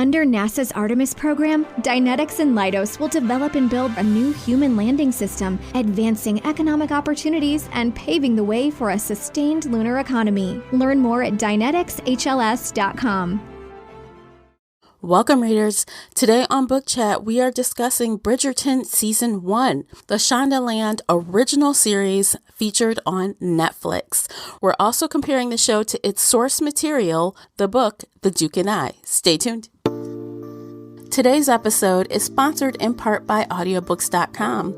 Under NASA's Artemis program, Dynetics and Leidos will develop and build a new human landing system, advancing economic opportunities and paving the way for a sustained lunar economy. Learn more at dyneticsHLS.com. Welcome, readers. Today on Book Chat, we are discussing Bridgerton Season 1, the Shondaland original series featured on Netflix. We're also comparing the show to its source material, the book, The Duke and I. Stay tuned. Today's episode is sponsored in part by audiobooks.com.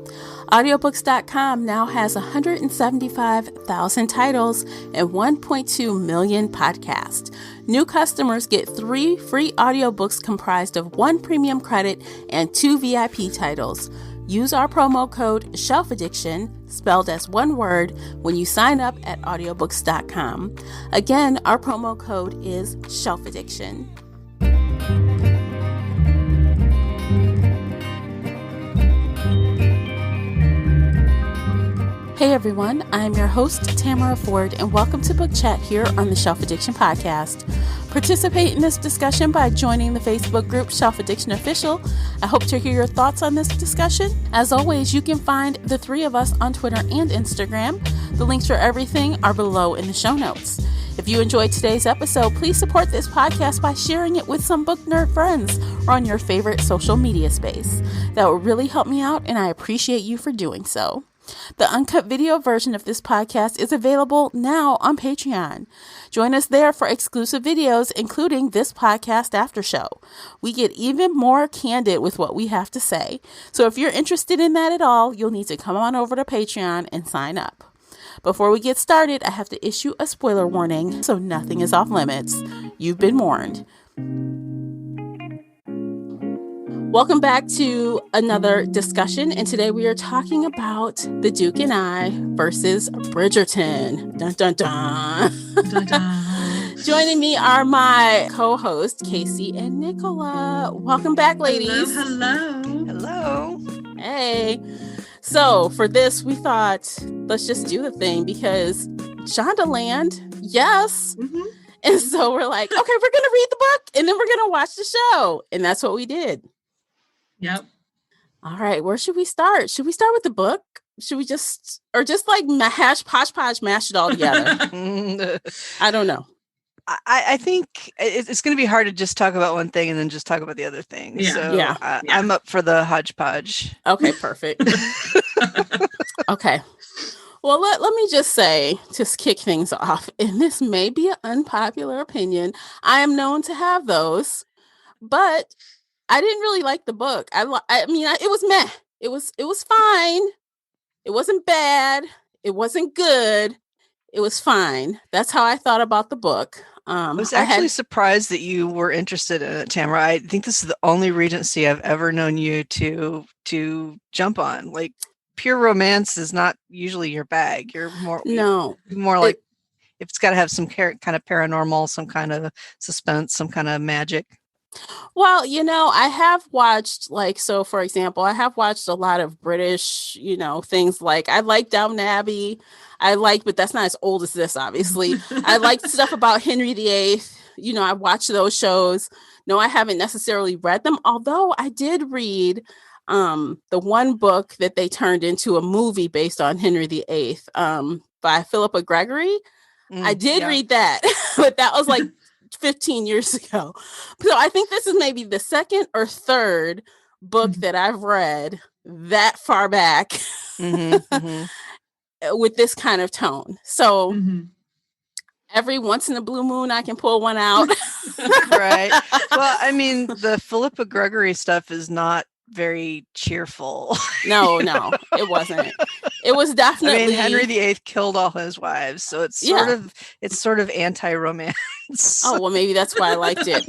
Audiobooks.com now has 175,000 titles and 1.2 million podcasts. New customers get 3 free audiobooks comprised of 1 premium credit and 2 VIP titles. Use our promo code SHELFADDICTION, spelled as one word, when you sign up at audiobooks.com. Again, our promo code is SHELFADDICTION. Hey everyone, I'm your host, Tamara Ford, and welcome to Book Chat here on the Shelf Addiction Podcast. Participate in this discussion by joining the Facebook group Shelf Addiction Official. I hope to hear your thoughts on this discussion. As always, you can find the 3 of us on Twitter and Instagram. The links for everything are below in the show notes. If you enjoyed today's episode, please support this podcast by sharing it with some book nerd friends or on your favorite social media space. That would really help me out, and I appreciate you for doing so. The uncut video version of this podcast is available now on Patreon. Join us there for exclusive videos, including this podcast after show. We get even more candid with what we have to say. So if you're interested in that at all, you'll need to come on over to Patreon and sign up. Before we get started, I have to issue a spoiler warning, so nothing is off limits. You've been warned. Welcome back to another discussion, and today we are talking about The Duke and I versus Bridgerton. Dun, dun, dun. Dun, dun. Joining me are my co-hosts, Casey and Nicola. Welcome back, ladies. Hello. Hey. So for this, we thought, let's just do the thing because Shondaland, yes. Mm-hmm. And so we're like, okay, we're going to read the book and then we're going to watch the show. And that's what we did. Yep. All right. Where should we start? Should we start with the book? Should we just like hodgepodge mash it all together? I don't know. I think it's going to be hard to just talk about one thing and then just talk about the other thing. Yeah. So yeah. I'm up for the hodgepodge. Okay, perfect. Okay. Well, let me just say, to kick things off, and this may be an unpopular opinion. I am known to have those, but I didn't really like the book. I mean, it was meh. It was fine. It wasn't bad. It wasn't good. It was fine. That's how I thought about the book. I was actually surprised that you were interested in it, Tamara. I think this is the only Regency I've ever known you to jump on. Like, pure romance is not usually your bag. You're more like if it's got to have some kind of paranormal, some kind of suspense, some kind of magic. Well, I have watched, for example, I have watched a lot of British, things like I like Downton Abbey. But that's not as old as this, obviously. I like stuff about Henry VIII. I watched those shows. No, I haven't necessarily read them, although I did read the one book that they turned into a movie based on Henry VIII by Philippa Gregory. I did read that, but that was like 15 years ago. So I think this is maybe the second or third book that I've read that far back with this kind of tone. So every once in a blue moon, I can pull one out. Right. Well, I mean, the Philippa Gregory stuff is not very cheerful. No, it wasn't. It was definitely. I mean, Henry VIII killed all his wives, so it's sort of anti-romance. Oh well, maybe that's why I liked it.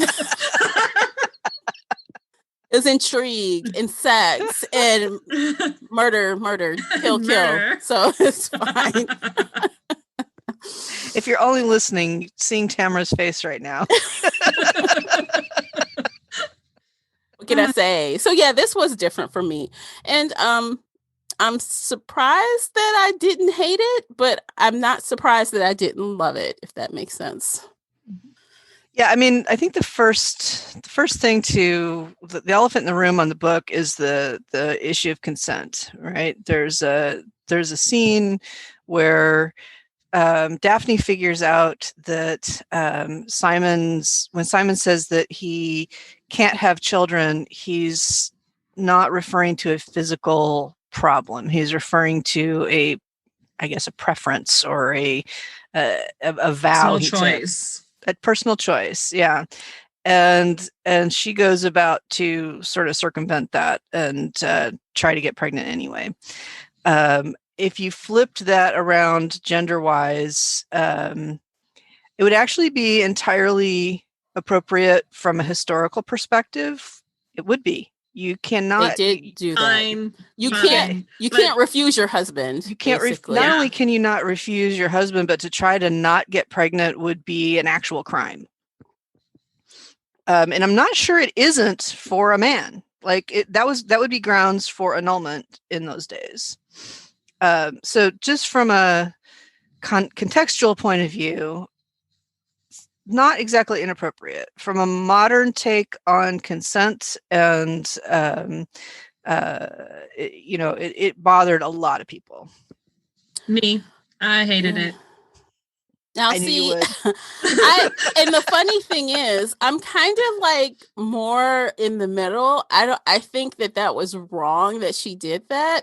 It's intrigue and sex and murder, kill. So it's fine. If you're only listening, seeing Tamara's face right now. What can I say? So yeah, this was different for me. And I'm surprised that I didn't hate it, but I'm not surprised that I didn't love it, if that makes sense. Yeah, I mean, I think the first thing to the elephant in the room on the book is the issue of consent, right? There's a scene where Daphne figures out that when Simon says that he can't have children, he's not referring to a physical problem. He's referring to a preference or a vow he choice. took, a personal choice. Yeah. And she goes about to sort of circumvent that and try to get pregnant anyway. If you flipped that around gender-wise, it would actually be entirely appropriate from a historical perspective. It would be. You cannot. They did do that. You can't refuse your husband. You can't. Not only can you not refuse your husband, but to try to not get pregnant would be an actual crime. And I'm not sure it isn't for a man. Like that would be grounds for annulment in those days. So just from a contextual point of view, not exactly inappropriate. From a modern take on consent and it bothered a lot of people. Me, I hated it. Now, see, and the funny thing is, I'm kind of like more in the middle. I think that was wrong that she did that.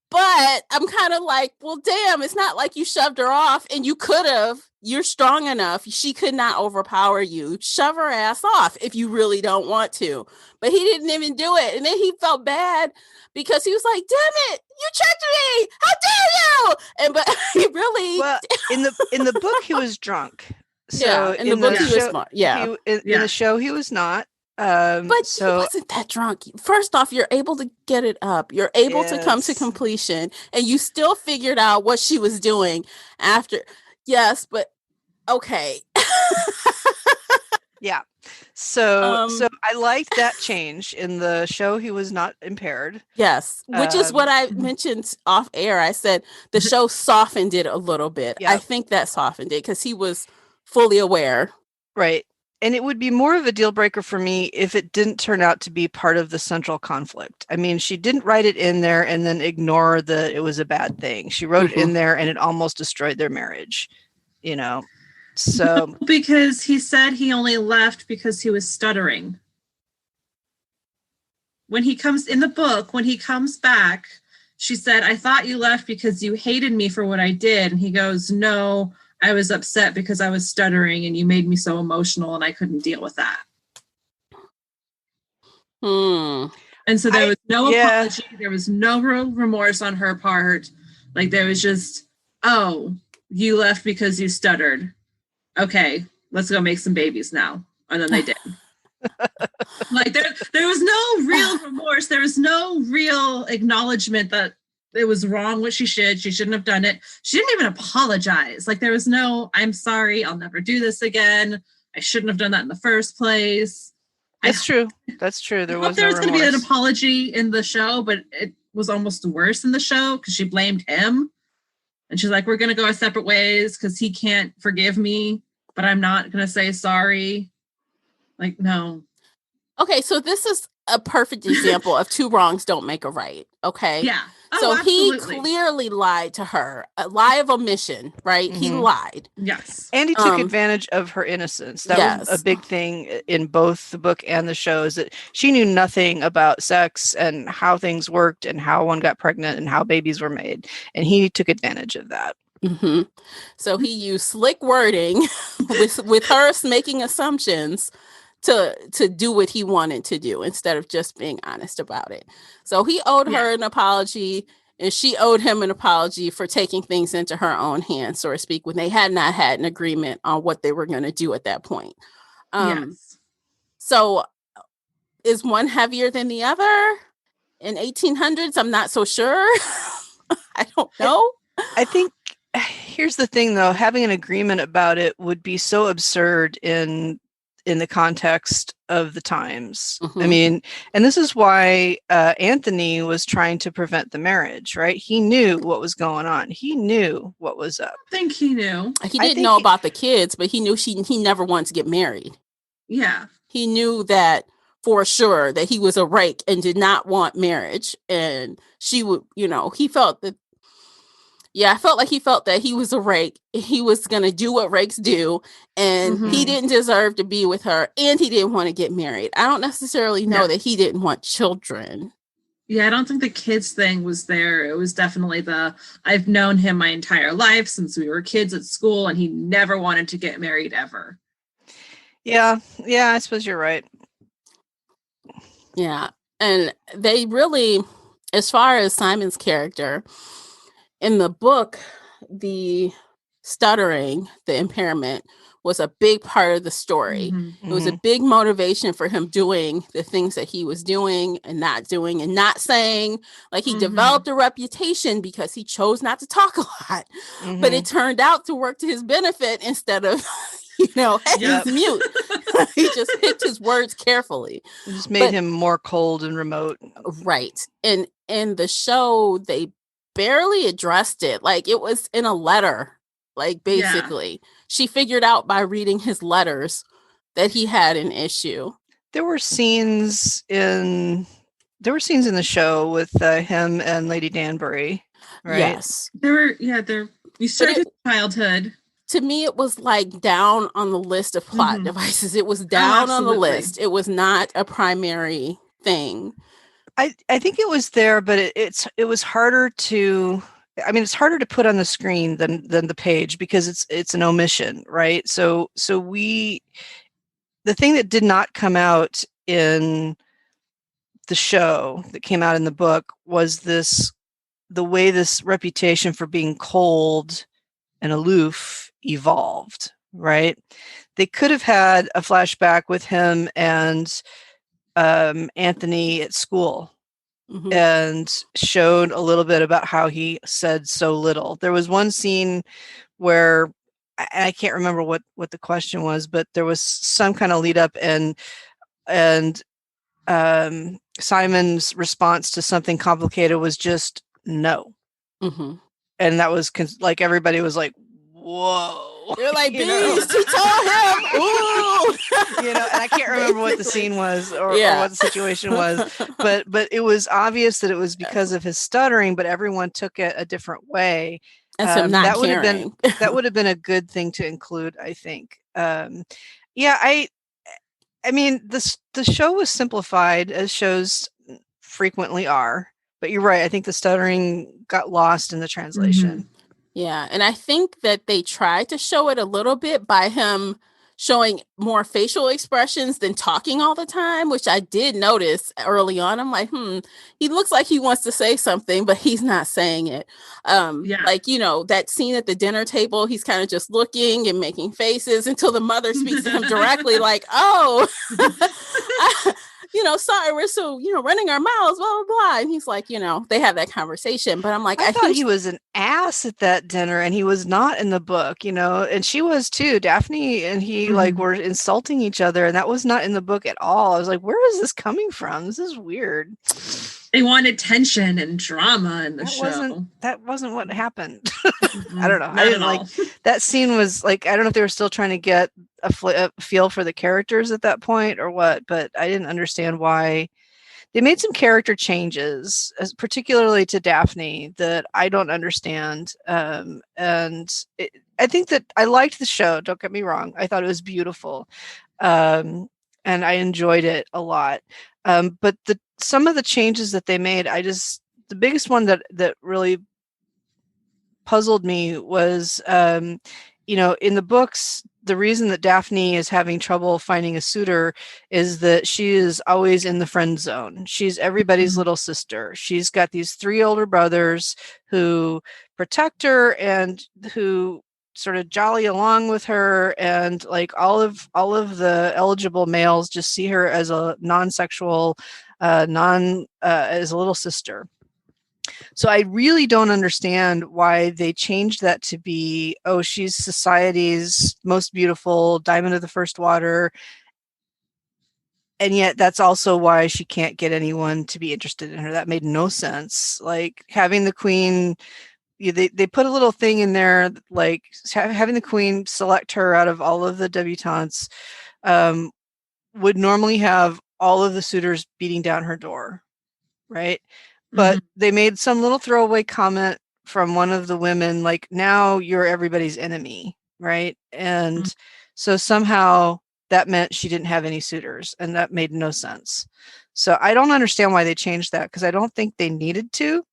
But I'm kind of like, well, damn, it's not like you shoved her off, and you could have. You're strong enough. She could not overpower you. Shove her ass off if you really don't want to. But he didn't even do it. And then he felt bad because he was like, damn it, you tricked me. How dare you? But he really... Well, in the book, he was drunk. So in the book, he was smart. Yeah. In the show, he was not. But he wasn't that drunk. First off, you're able to get it up. You're able to come to completion. And you still figured out what she was doing after. Yes, but okay. Yeah. So I liked that change. In the show, he was not impaired. Yes, which is what I mentioned off air. I said the show softened it a little bit. Yep. I think that softened it because he was fully aware. Right. And it would be more of a deal breaker for me if it didn't turn out to be part of the central conflict. I mean, she didn't write it in there and then ignore that it was a bad thing. She wrote it in there and it almost destroyed their marriage, So because he said he only left because he was stuttering. When he comes back, she said, I thought you left because you hated me for what I did. And he goes, no, I was upset because I was stuttering and you made me so emotional and I couldn't deal with that. And so there was no apology. There was no real remorse on her part. Like there was just, oh, you left because you stuttered. Okay, let's go make some babies now. And then they did. Like there was no real remorse. There was no real acknowledgement that it was wrong what she did. She shouldn't have done it. She didn't even apologize. Like there was no, I'm sorry, I'll never do this again. I shouldn't have done that in the first place. That's true. That's true. There was going to be an apology in the show, but it was almost worse in the show because she blamed him. And she's like, we're going to go our separate ways because he can't forgive me, but I'm not going to say sorry. Like, no. Okay, so this is a perfect example of two wrongs don't make a right. Okay. Yeah. Oh, so absolutely. He clearly lied to her, a lie of omission, right? Mm-hmm. He lied. Yes. And he took advantage of her innocence. That was a big thing in both the book and the show, is that she knew nothing about sex and how things worked and how one got pregnant and how babies were made. And he took advantage of that. Mm-hmm. So he used slick wording with her making assumptions to do what he wanted to do instead of just being honest about it. So he owed her an apology and she owed him an apology for taking things into her own hands, so to speak, when they had not had an agreement on what they were going to do at that point. Yes. So is one heavier than the other in 1800s? I'm not so sure. I don't know. I think here's the thing, though. Having an agreement about it would be so absurd in in the context of the times. I mean, and this is why Anthony was trying to prevent the marriage, right? He knew what was going on. He knew what was up. I think he knew. He didn't know about the kids, but he knew he never wanted to get married. Yeah. He knew that for sure, that he was a rake and did not want marriage. And she would, he felt that, I felt like he felt that he was a rake. He was going to do what rakes do. And he didn't deserve to be with her. And he didn't want to get married. I don't necessarily know that he didn't want children. Yeah, I don't think the kids thing was there. It was definitely I've known him my entire life since we were kids at school, and he never wanted to get married ever. Yeah, I suppose you're right. Yeah. And they really, as far as Simon's character, in the book, the stuttering, the impairment, was a big part of the story. It was a big motivation for him doing the things that he was doing and not saying. Like, he developed a reputation because he chose not to talk a lot, but it turned out to work to his benefit instead of, he's mute. He just picked his words carefully. It just made him more cold and remote. Right. And in the show, they barely addressed it. Like, it was in a letter. Like, basically, she figured out by reading his letters that he had an issue. There were scenes in the show with him and Lady Danbury, right? Yes. You started his childhood. To me, it was like down on the list of plot devices. It was down on the list. It was not a primary thing. I think it was there, but it was harder to. I mean, it's harder to put on the screen than the page because it's an omission, right? So the thing that did not come out in the show that came out in the book was the way this reputation for being cold and aloof evolved, right? They could have had a flashback with him and Anthony at school. And showed a little bit about how he said so little. There was one scene where I can't remember what the question was, but there was some kind of lead up, and Simon's response to something complicated was just no. And that was like everybody was like, whoa. You're like, beast, he told him. Ooh. And I can't remember what the scene was or what the situation was, but it was obvious that it was because of his stuttering, but everyone took it a different way. And so that would have been a good thing to include, I think. I mean, the show was simplified, as shows frequently are, but you're right. I think the stuttering got lost in the translation. Yeah, and I think that they tried to show it a little bit by him showing more facial expressions than talking all the time, which I did notice early on. I'm like, he looks like he wants to say something, but he's not saying it. Like, that scene at the dinner table, he's kind of just looking and making faces until the mother speaks to him directly, like, oh, sorry, we're so, running our mouths, blah, blah, blah. And he's like, they have that conversation. But I'm like, I thought he was an ass at that dinner, and he was not in the book, and she was too. Daphne and he were insulting each other, and that was not in the book at all. I was like, where is this coming from? This is weird. They wanted tension and drama in the show. That wasn't what happened. I don't know. I didn't like that scene. Was like, I don't know if they were still trying to get a feel for the characters at that point or what, but I didn't understand why they made some character changes, particularly to Daphne, that I don't understand. I think that I liked the show. Don't get me wrong. I thought it was beautiful. And I enjoyed it a lot. But some of the changes that they made, the biggest one that really puzzled me was, in the books, the reason that Daphne is having trouble finding a suitor is that she is always in the friend zone. She's everybody's little sister. She's got these 3 older brothers who protect her and who sort of jolly along with her, and like all of the eligible males just see her as a non-sexual, as a little sister. So I really don't understand why they changed that to be, oh, she's society's most beautiful diamond of the first water, and yet that's also why she can't get anyone to be interested in her. That made no sense. Like having the queen, they put a little thing in there, like having the queen select her out of all of the debutantes would normally have all of the suitors beating down her door, right? But they made some little throwaway comment from one of the women, like, now you're everybody's enemy, right? And so somehow that meant she didn't have any suitors, and that made no sense. So I don't understand why they changed that, because I don't think they needed to,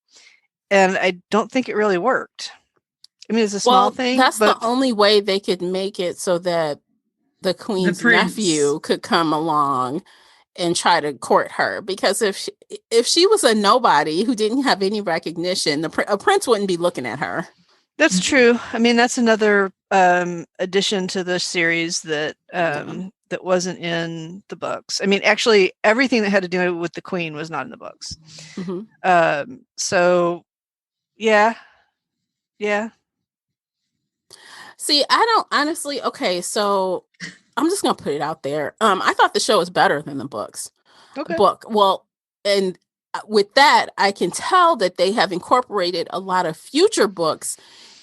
and I don't think it really worked. I mean, it's a small thing. That's the only way they could make it so that the queen's nephew could come along and try to court her, because if she was a nobody who didn't have any recognition, a prince wouldn't be looking at her. That's true. I mean, that's another addition to the series that that wasn't in the books. I mean, actually, everything that had to do with the queen was not in the books. So, yeah. See, I don't honestly. Okay, so I'm just gonna put it out there. I thought the show was better than the books. Okay. Well, and with that, I can tell that they have incorporated a lot of future books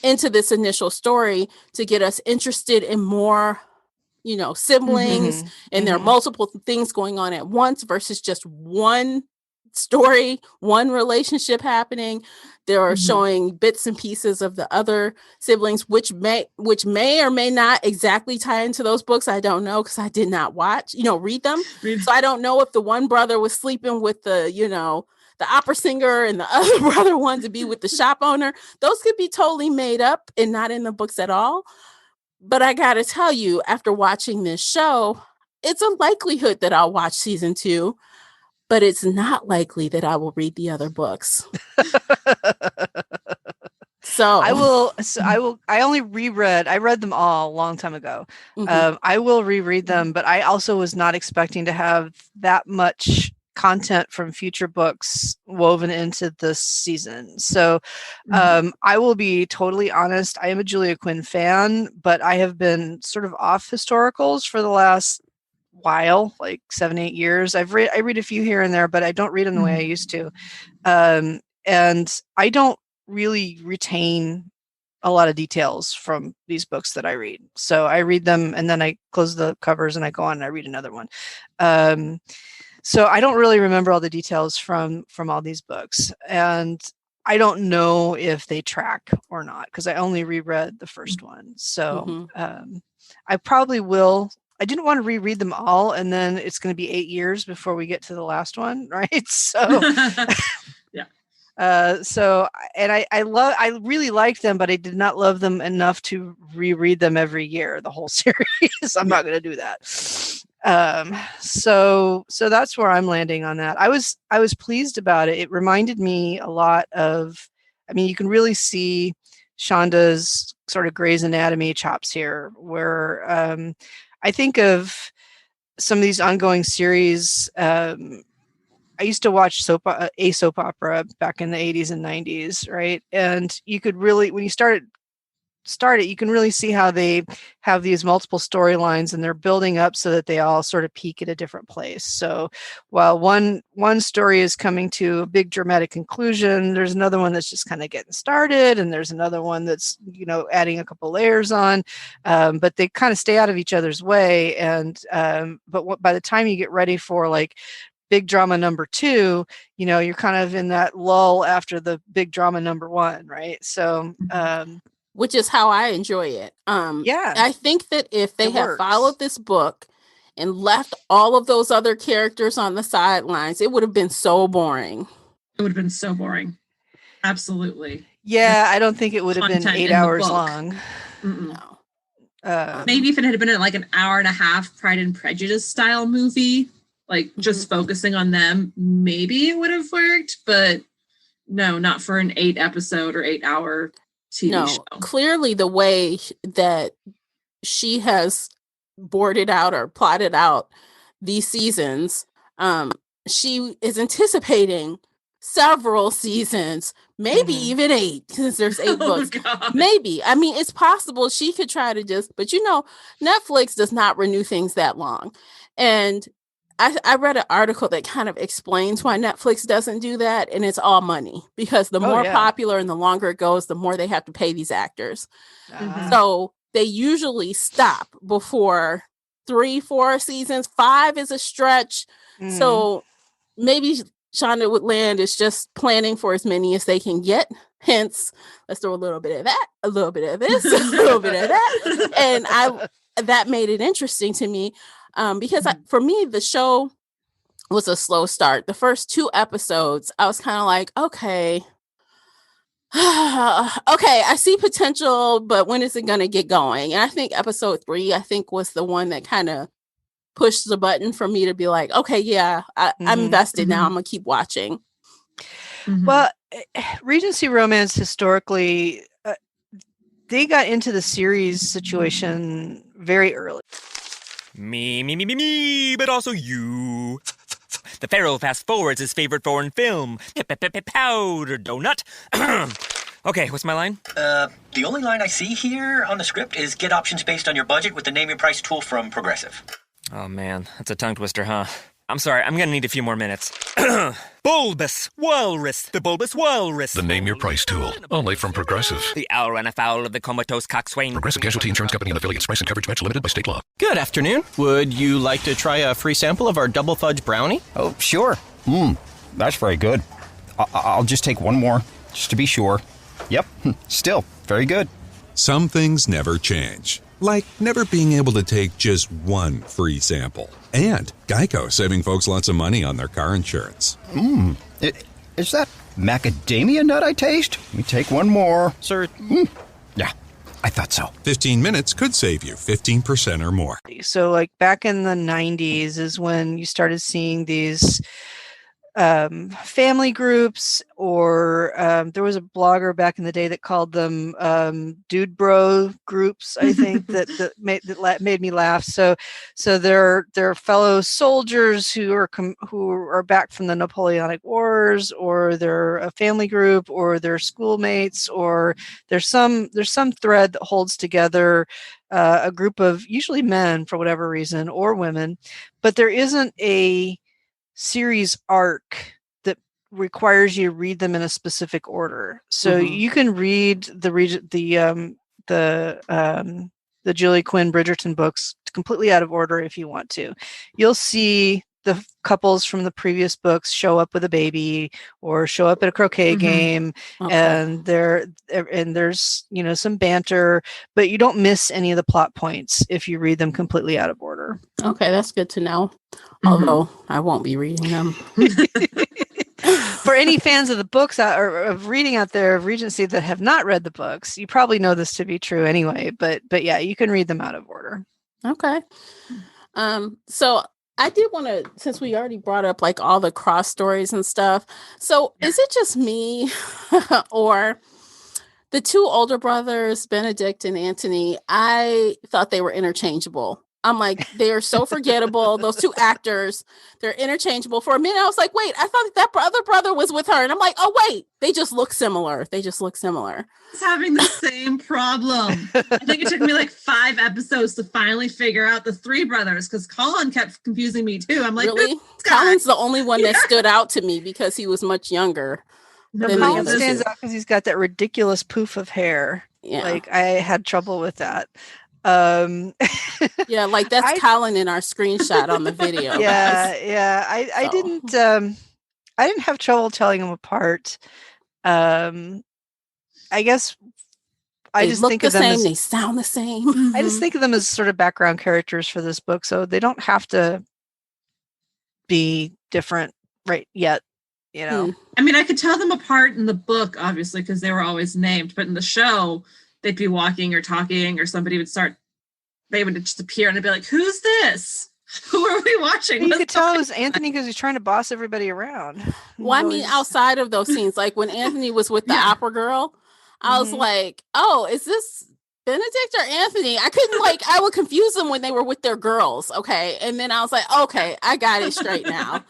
into this initial story to get us interested in more, siblings, and there are multiple things going on at once versus just one story, one relationship happening. They're showing bits and pieces of the other siblings, which may or may not exactly tie into those books. I don't know, because I did not read them. So I don't know if the one brother was sleeping with the opera singer and the other brother wanted to be with the shop owner. Those could be totally made up and not in the books at all. But I got to tell you, after watching this show, it's a likelihood that I'll watch season 2. But it's not likely that I will read the other books. I read them all a long time ago. I will reread them, but I also was not expecting to have that much content from future books woven into this season. So I will be totally honest. I am a Julia Quinn fan, but I have been sort of off historicals for the last while, like 7-8 years. I read a few here and there, but I don't read them the way I used to. And I don't really retain a lot of details from these books that I read. So I read them and then I close the covers and I go on and I read another one. So I don't really remember all the details from all these books. And I don't know if they track or not, because I only reread the first one. So I probably will. I didn't want to reread them all, and then it's going to be 8 years before we get to the last one, right? So, I really liked them, but I did not love them enough to reread them every year, the whole series. I'm not going to do that. So that's where I'm landing on that. I was pleased about it. It reminded me a lot of, I mean, you can really see Shonda's sort of Grey's Anatomy chops here, where I think of some of these ongoing series. I used to watch a soap opera back in the 80s and 90s, right? And you could really, when you start it, you can really see how they have these multiple storylines and they're building up so that they all sort of peak at a different place. So while one story is coming to a big dramatic conclusion, there's another one that's just kind of getting started, and there's another one that's, adding a couple layers on, but they kind of stay out of each other's way. And but by the time you get ready for like big drama number 2, you're kind of in that lull after the big drama number 1, right? So which is how I enjoy it. I think that if they had followed this book and left all of those other characters on the sidelines, it would have been so boring. It would have been so boring. Absolutely. Yeah, I don't think it would have been 8 hours long. No. Maybe if it had been like an hour and a half Pride and Prejudice style movie, like just focusing on them, maybe it would have worked, but no, not for an 8 episode or 8 hour TV show. Clearly the way that she has boarded out or plotted out these seasons, she is anticipating several seasons, maybe even 8, since there's 8 books. God. Maybe. I mean, it's possible she could try to but Netflix does not renew things that long. And I read an article that kind of explains why Netflix doesn't do that, and it's all money, because the more popular and the longer it goes, the more they have to pay these actors. So they usually stop before 3-4 seasons. 5 is a stretch. So maybe Shonda Woodland is just planning for as many as they can get. Hence, let's throw a little bit of that, a little bit of this, a little bit of that. And that made it interesting to me, because for me, the show was a slow start. The first 2 episodes, I was kind of like, okay, I see potential, but when is it going to get going? And I think episode 3, was the one that kind of pushed the button for me to be like, okay, yeah, I'm invested now. I'm going to keep watching. Well, Regency romance historically, they got into the series situation very early. Me, but also you. The Pharaoh fast forwards his favorite foreign film, Powder Donut. Okay, what's my line? The only line I see here on the script is get options based on your budget with the Name Your Price tool from Progressive. Oh man, that's a tongue twister, huh? I'm sorry, I'm gonna need a few more minutes. Bulbous Walrus, the Bulbous Walrus. The Name Your Price tool, only from Progressive. The owl ran afoul of the comatose coxswain. Progressive Casualty Insurance Company and affiliates. Price and coverage match limited by state law. Good afternoon. Would you like to try a free sample of our double fudge brownie? Oh, sure. That's very good. I'll just take one more, just to be sure. Yep, still very good. Some things never change, like never being able to take just one free sample. And Geico saving folks lots of money on their car insurance. Is that macadamia nut I taste? Let me take one more. Sir? Yeah, I thought so. 15 minutes could save you 15% or more. So like back in the 90s is when you started seeing these family groups, or there was a blogger back in the day that called them dude bro groups, I think, that made me laugh. So they're fellow soldiers who are back from the Napoleonic Wars, or they're a family group, or they're schoolmates, or there's some thread that holds together a group of usually men for whatever reason, or women, but there isn't a series arc that requires you to read them in a specific order. So you can read the Julie Quinn Bridgerton books completely out of order if you want to. You'll see the couples from the previous books show up with a baby or show up at a croquet game, and there's some banter, but you don't miss any of the plot points if you read them completely out of order. Okay, that's good to know. Although I won't be reading them. For any fans of the books or of reading out there of Regency that have not read the books, you probably know this to be true anyway. But yeah, you can read them out of order. Okay. So I did want to, since we already brought up like all the cross stories and stuff. So is it just me or the 2 older brothers, Benedict and Anthony? I thought they were interchangeable. I'm like, they are so forgettable. Those 2 actors, they're interchangeable. For a minute, I was like, wait, I thought that other brother was with her. And I'm like, oh, wait, they just look similar. I was having the same problem. I think it took me like 5 episodes to finally figure out the 3 brothers, because Colin kept confusing me too. I'm like, really? Colin's the only one that stood out to me because he was much younger. Colin stands out because he's got that ridiculous poof of hair. Yeah. Like I had trouble with that. Yeah, like that's Colin in our screenshot on the video. Yeah. I didn't have trouble telling them apart. I guess I just think of them as, they sound the same. I just think of them as sort of background characters for this book, so they don't have to be different right yet. I mean, I could tell them apart in the book, obviously, because they were always named, but in the show, they'd be walking or talking, or somebody would they would just appear and I'd be like, who's this? Who are we watching? You could tell it was Anthony because he's trying to boss everybody around. Well, I mean, outside of those scenes, like when Anthony was with the opera girl, I was like, oh, is this Benedict or Anthony? I would confuse them when they were with their girls. Okay. And then I was like, okay, I got it straight now.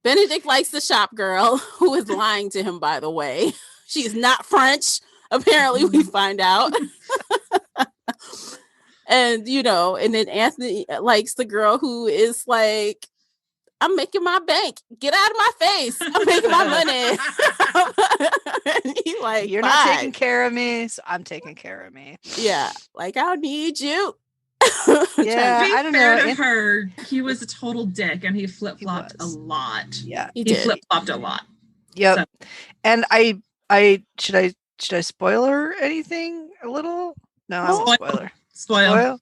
Benedict likes the shop girl, who is lying to him, by the way. She's not French. Apparently, we find out. And, and then Anthony likes the girl who is like I'm making my bank. Get out of my face. I'm making my money. And he's like, you're not taking care of me, so I'm taking care of me. Yeah, like, I'll need you. Yeah, I don't know. To her, he was a total dick, and he flip-flopped a lot. Yeah, he flip-flopped a lot. Yep. So. And I should I spoiler anything a little? No, I won't spoiler. Spoil.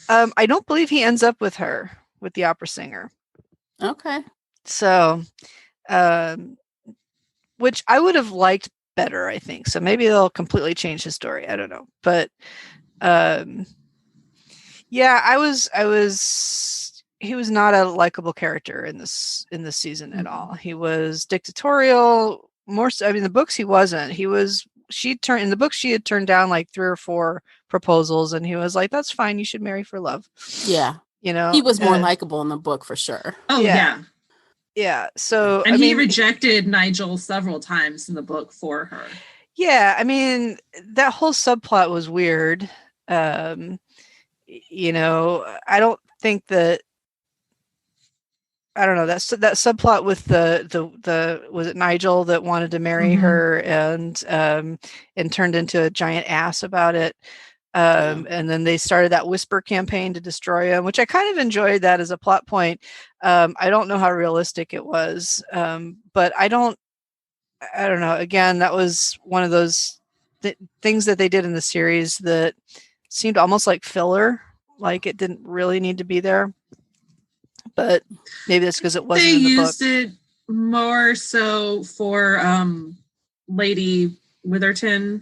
I don't believe he ends up with her, with the opera singer. Okay. So, which I would have liked better, I think. So maybe they'll completely change his story. I don't know. But yeah, he was not a likable character in this season at all. He was dictatorial. More so, I mean, the books he wasn't. In the book she had turned down like 3 or 4 proposals, and he was like, "That's fine. You should marry for love." Yeah, you know, he was more likable in the book for sure. Oh yeah. Yeah. So and he rejected Nigel several times in the book for her. Yeah, I mean, that whole subplot was weird. You know, I don't think that. I don't know, that subplot with the was it Nigel that wanted to marry her and turned into a giant ass about it. And then they started that whisper campaign to destroy him, which I kind of enjoyed that as a plot point. I don't know how realistic it was, but I don't know. Again, that was one of those things that they did in the series that seemed almost like filler, like it didn't really need to be there. But maybe that's because it wasn't in the book. They used it more so for Lady Featherington?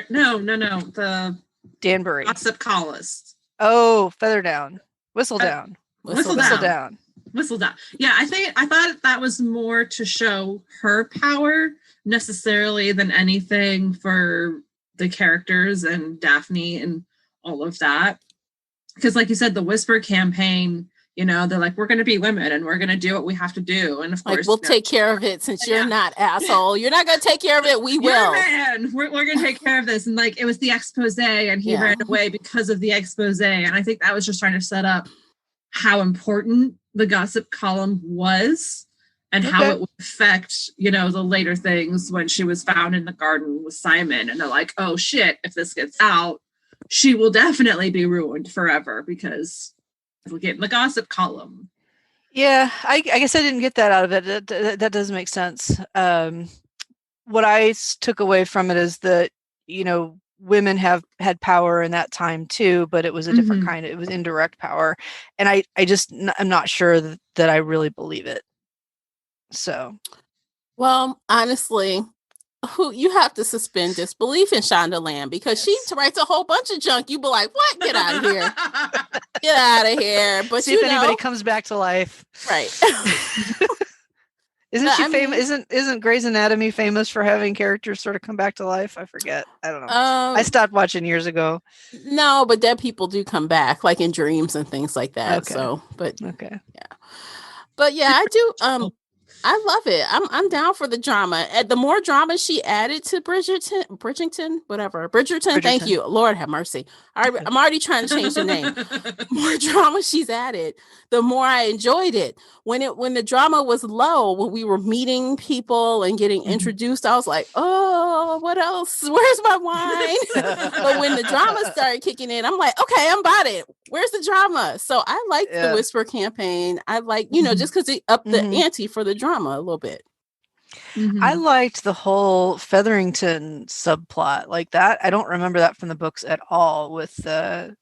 No. The Danbury. Gossip Columnist. Oh, Featherdown. Whistledown. Whistledown. Yeah, I thought that was more to show her power necessarily than anything for the characters and Daphne and all of that. Because like you said, the Whisper campaign, you know, they're like, we're going to be women and we're going to do what we have to do. And of course, we'll take care of it since you're not, asshole. You're not going to take care of it. We will. Man, we're going to take care of this. And like, it was the expose and he ran away because of the expose. And I think that was just trying to set up how important the gossip column was and how it would affect, you know, the later things when she was found in the garden with Simon. And they're like, oh shit, if this gets out, she will definitely be ruined forever because we'll get in the gossip column. Yeah, I guess I didn't get that out of it. That does make sense. What I took away from it is that, you know, women have had power in that time too, but it was a different kind. It was indirect power. And I'm not sure that I really believe it. So. Well, honestly, you have to suspend disbelief in Shondaland because she writes a whole bunch of junk. You be like, what? Get out of here. Get out of here. But see if anybody comes back to life. Right. Isn't she famous? Isn't Grey's Anatomy famous for having characters sort of come back to life? I forget. I don't know. I stopped watching years ago. No, but dead people do come back, like in dreams and things like that. Okay. So, but okay. Yeah. But yeah, I do. I love it. I'm down for the drama. The more drama she added to Bridgerton. Thank you. Lord have mercy. I'm already trying to change the name. The more drama she's added, the more I enjoyed it. When the drama was low, when we were meeting people and getting introduced, I was like, oh, what else? Where's my wine? But when the drama started kicking in, I'm like, okay, I'm about it. Where's the drama? So I like the Whisper campaign. I like, you know, just because it upped the ante for the drama a little bit. I liked the whole Featherington subplot like that. I don't remember that from the books at all with the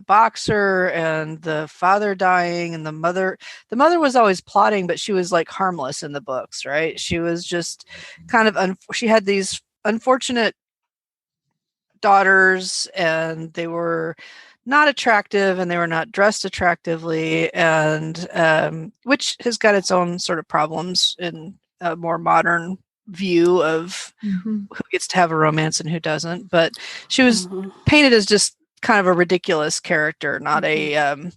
boxer and the father dying and the mother. The mother was always plotting, but she was like harmless in the books, right? She was just kind of, she had these unfortunate daughters and they were not attractive and they were not dressed attractively, and which has got its own sort of problems in a more modern view of who gets to have a romance and who doesn't. But she was painted as just kind of a ridiculous character, not a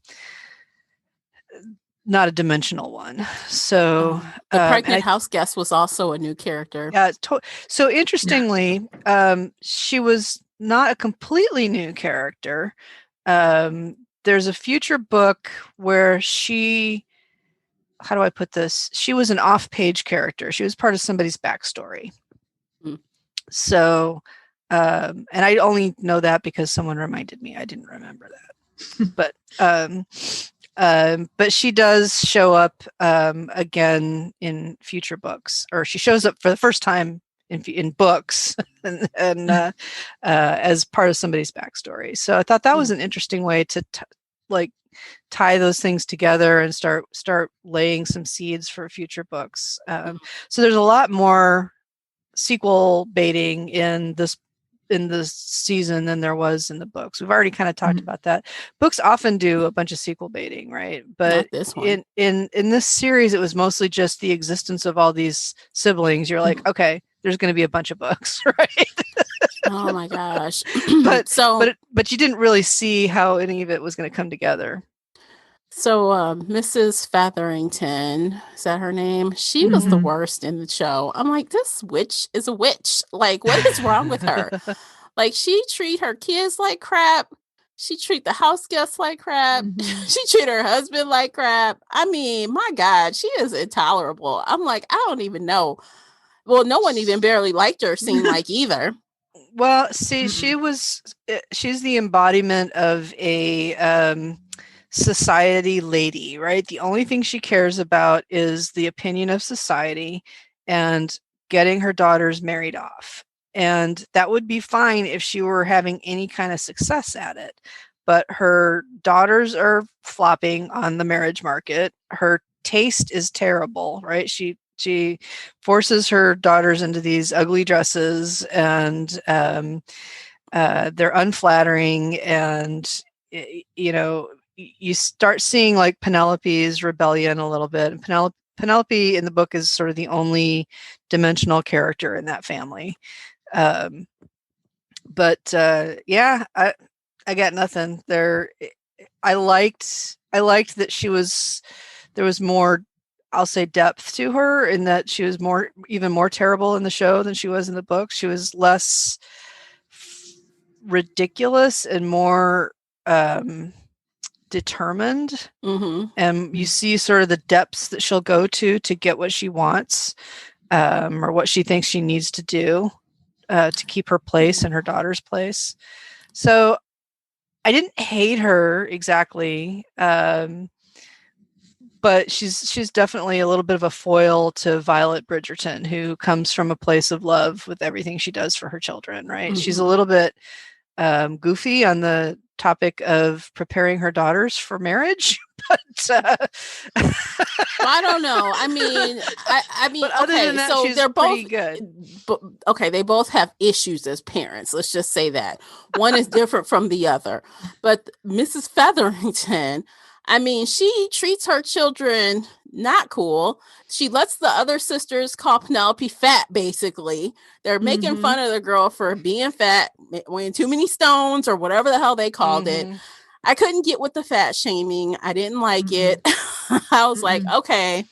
dimensional one. So the pregnant house guest was also a new character. Yeah. So interestingly, she was not a completely new character. There's a future book where she how do I put this? She was an off-page character. She was part of somebody's backstory. So, and I only know that because someone reminded me. I didn't remember that. But she does show up again in future books, or she shows up for the first time in books and as part of somebody's backstory. So I thought that was an interesting way to tie those things together and start laying some seeds for future books. So there's a lot more sequel baiting in this season than there was in the books. We've already kind of talked about that. Books often do a bunch of sequel baiting, right? But not this one. in this series, it was mostly just the existence of all these siblings. You're like, okay, there's going to be a bunch of books, right? Oh my gosh. but you didn't really see how any of it was going to come together. So Mrs. Featherington, is that her name? She was the worst in the show. I'm like, this witch is a witch. Like, what is wrong with her? Like, she treat her kids like crap. She treat the house guests like crap. She treat her husband like crap. I mean, my God, she is intolerable. I'm like, I don't even know. Well, no one even barely liked her, seemed like either. Well, see, she's the embodiment of a society lady, right? The only thing she cares about is the opinion of society and getting her daughters married off. And that would be fine if she were having any kind of success at it. But her daughters are flopping on the marriage market. Her taste is terrible, right? She forces her daughters into these ugly dresses, and they're unflattering, and you start seeing like Penelope's rebellion a little bit. And Penelope in the book is sort of the only dimensional character in that family. I got nothing there. I liked that there was more, I'll say, depth to her, in that she was even more terrible in the show than she was in the book. She was less ridiculous and more determined, and you see sort of the depths that she'll go to get what she wants, or what she thinks she needs to do to keep her place and her daughter's place. So I didn't hate her exactly, but she's definitely a little bit of a foil to Violet Bridgerton, who comes from a place of love with everything she does for her children, right? She's a little bit goofy on the topic of preparing her daughters for marriage, but I don't know. I mean, but other than that, so she's they're pretty both good. They both have issues as parents. Let's just say that one is different from the other. But Mrs. Featherington, I mean, she treats her children not cool. She lets the other sisters call Penelope fat, basically. They're making fun of the girl for being fat, weighing too many stones, or whatever the hell they called it. I couldn't get with the fat shaming. I didn't like it. I was like, okay,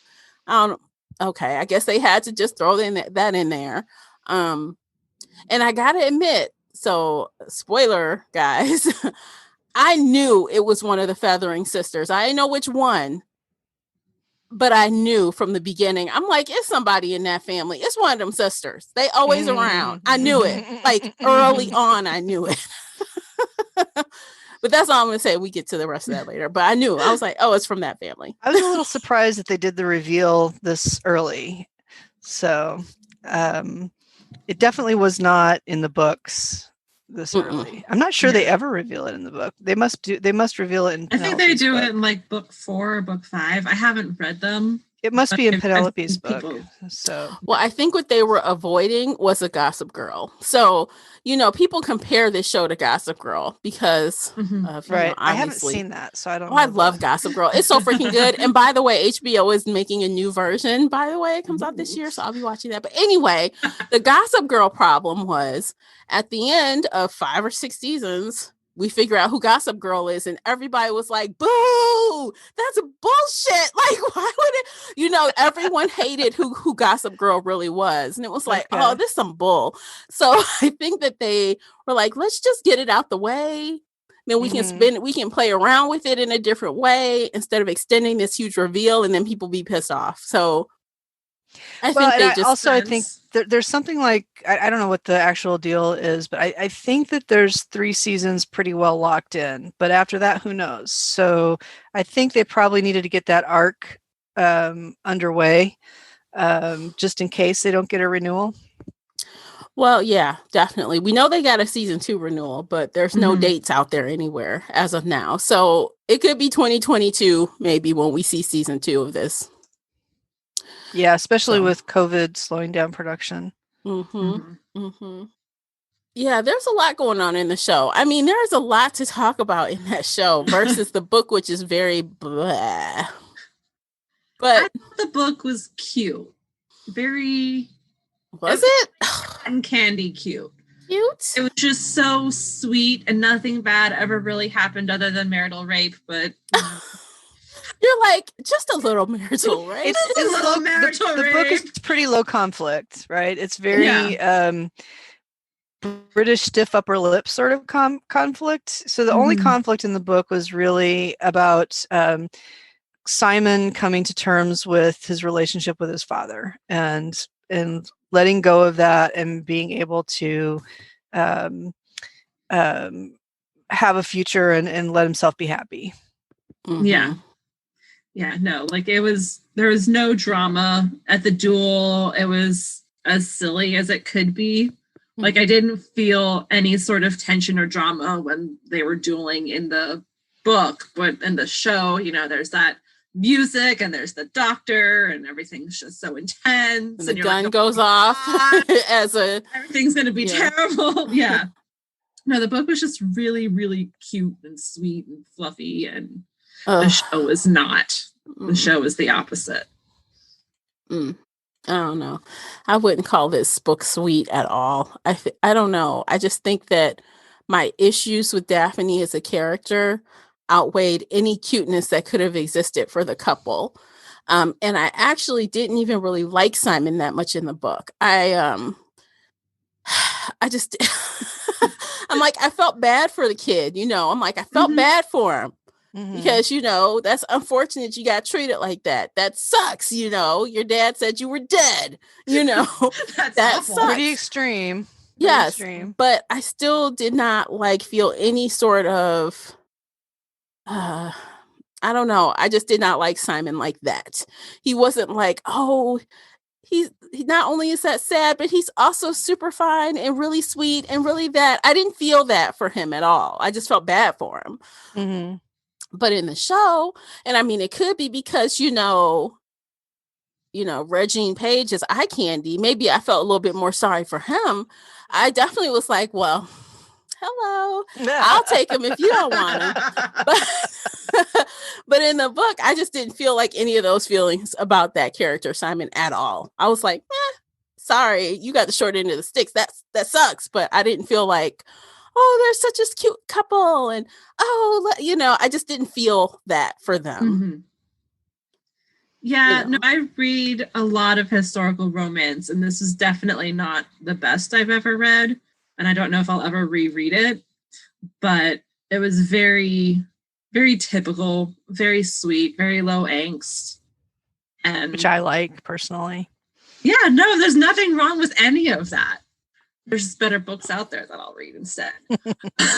I guess they had to just throw that in there. And I gotta admit, so spoiler, guys, I knew it was one of the Feathering sisters. I didn't know which one, but I knew from the beginning. I'm like, it's somebody in that family. It's one of them sisters. They always around. I knew it. Like early on, I knew it. But that's all I'm going to say. We get to the rest of that later. But I knew. I was like, oh, it's from that family. I was a little surprised that they did the reveal this early. So it definitely was not in the books this early. I'm not sure they ever reveal it in the book. They must reveal it in Penelope's I think they do book. it in like book 4 or book 5. I haven't read them. It must be in Penelope's book. So, well, I think what they were avoiding was a Gossip Girl. So, people compare this show to Gossip Girl because of, right. I haven't seen that, so I don't know. I love Gossip Girl. It's so freaking good. And by the way, HBO is making a new version. By the way, it comes out this year, so I'll be watching that. But anyway, the Gossip Girl problem was at the end of 5 or 6 seasons, we figure out who Gossip Girl is, and everybody was like, boo, that's bullshit. Like, why would it, everyone hated who Gossip Girl really was. And it was like, oh, this is some bull. So I think that they were like, let's just get it out the way. then we can play around with it in a different way instead of extending this huge reveal and then people be pissed off. So I think there's something like, I don't know what the actual deal is, but I think that there's 3 seasons pretty well locked in, but after that, who knows? So I think they probably needed to get that arc underway, just in case they don't get a renewal. Well, yeah, definitely. We know they got a season 2 renewal, but there's no dates out there anywhere as of now. So it could be 2022, maybe, when we see season 2 of this. Yeah, especially with COVID slowing down production. Yeah, there's a lot going on in the show. I mean, there's a lot to talk about in that show versus the book, which is very blah. But I thought the book was cute. Very... Was it? And candy cute. Cute? It was just so sweet and nothing bad ever really happened other than marital rape, but... You're like, just a little marital rape. It's a little marital rape. The book is pretty low conflict, right? It's very British stiff upper lip sort of conflict. So the only conflict in the book was really about Simon coming to terms with his relationship with his father and letting go of that and being able to have a future and let himself be happy. Yeah, no, like there was no drama at the duel. It was as silly as it could be. Like I didn't feel any sort of tension or drama when they were dueling in the book, but in the show, there's that music and there's the doctor and everything's just so intense. And the gun goes off everything's going to be terrible. Yeah. No, the book was just really, really cute and sweet and fluffy, and the show is not. The show is the opposite. I don't know. I wouldn't call this book sweet at all. I don't know. I just think that my issues with Daphne as a character outweighed any cuteness that could have existed for the couple. And I actually didn't even really like Simon that much in the book. I just, I'm like, I felt bad for the kid, I'm like, I felt bad for him because, that's unfortunate you got treated like that. That sucks. Your dad said you were dead, that sucks. Pretty extreme. Yes. But I still did not feel any sort of, I don't know. I just did not like Simon like that. He wasn't like, oh, he not only is that sad, but he's also super fine and really sweet and really that. I didn't feel that for him at all. I just felt bad for him. But in the show, and I mean, it could be because, Regine Page is eye candy. Maybe I felt a little bit more sorry for him. I definitely was like, well, hello, I'll take him if you don't want him. But in the book, I just didn't feel like any of those feelings about that character, Simon, at all. I was like, sorry, you got the short end of the sticks. That sucks. But I didn't feel like, oh, they're such a cute couple. And, I just didn't feel that for them. Yeah, no, I read a lot of historical romance, and this is definitely not the best I've ever read. And I don't know if I'll ever reread it, but it was very, very typical, very sweet, very low angst. And which I like personally. Yeah, no, there's nothing wrong with any of that. There's just better books out there that I'll read instead.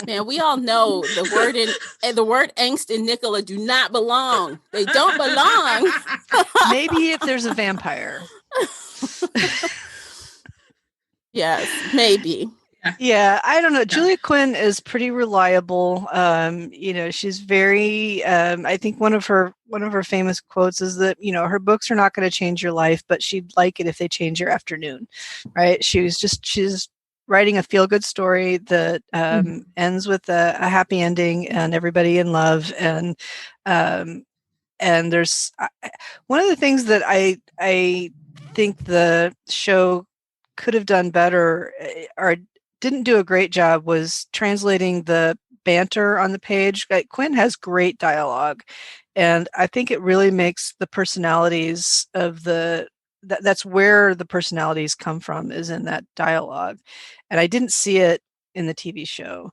Man, we all know the word angst and Nicola do not belong. They don't belong. Maybe if there's a vampire. Yes, maybe. Yeah, I don't know. Julia Quinn is pretty reliable. She's very. I think one of her famous quotes is that her books are not going to change your life, but she'd like it if they change your afternoon. Right? She's writing a feel good story that ends with a happy ending and everybody in love. And there's one of the things that I think the show could have done better or didn't do a great job was translating the banter on the page. Quinn has great dialogue, and I think it really makes the personalities of that's where the personalities come from, is in that dialogue. And I didn't see it in the TV show.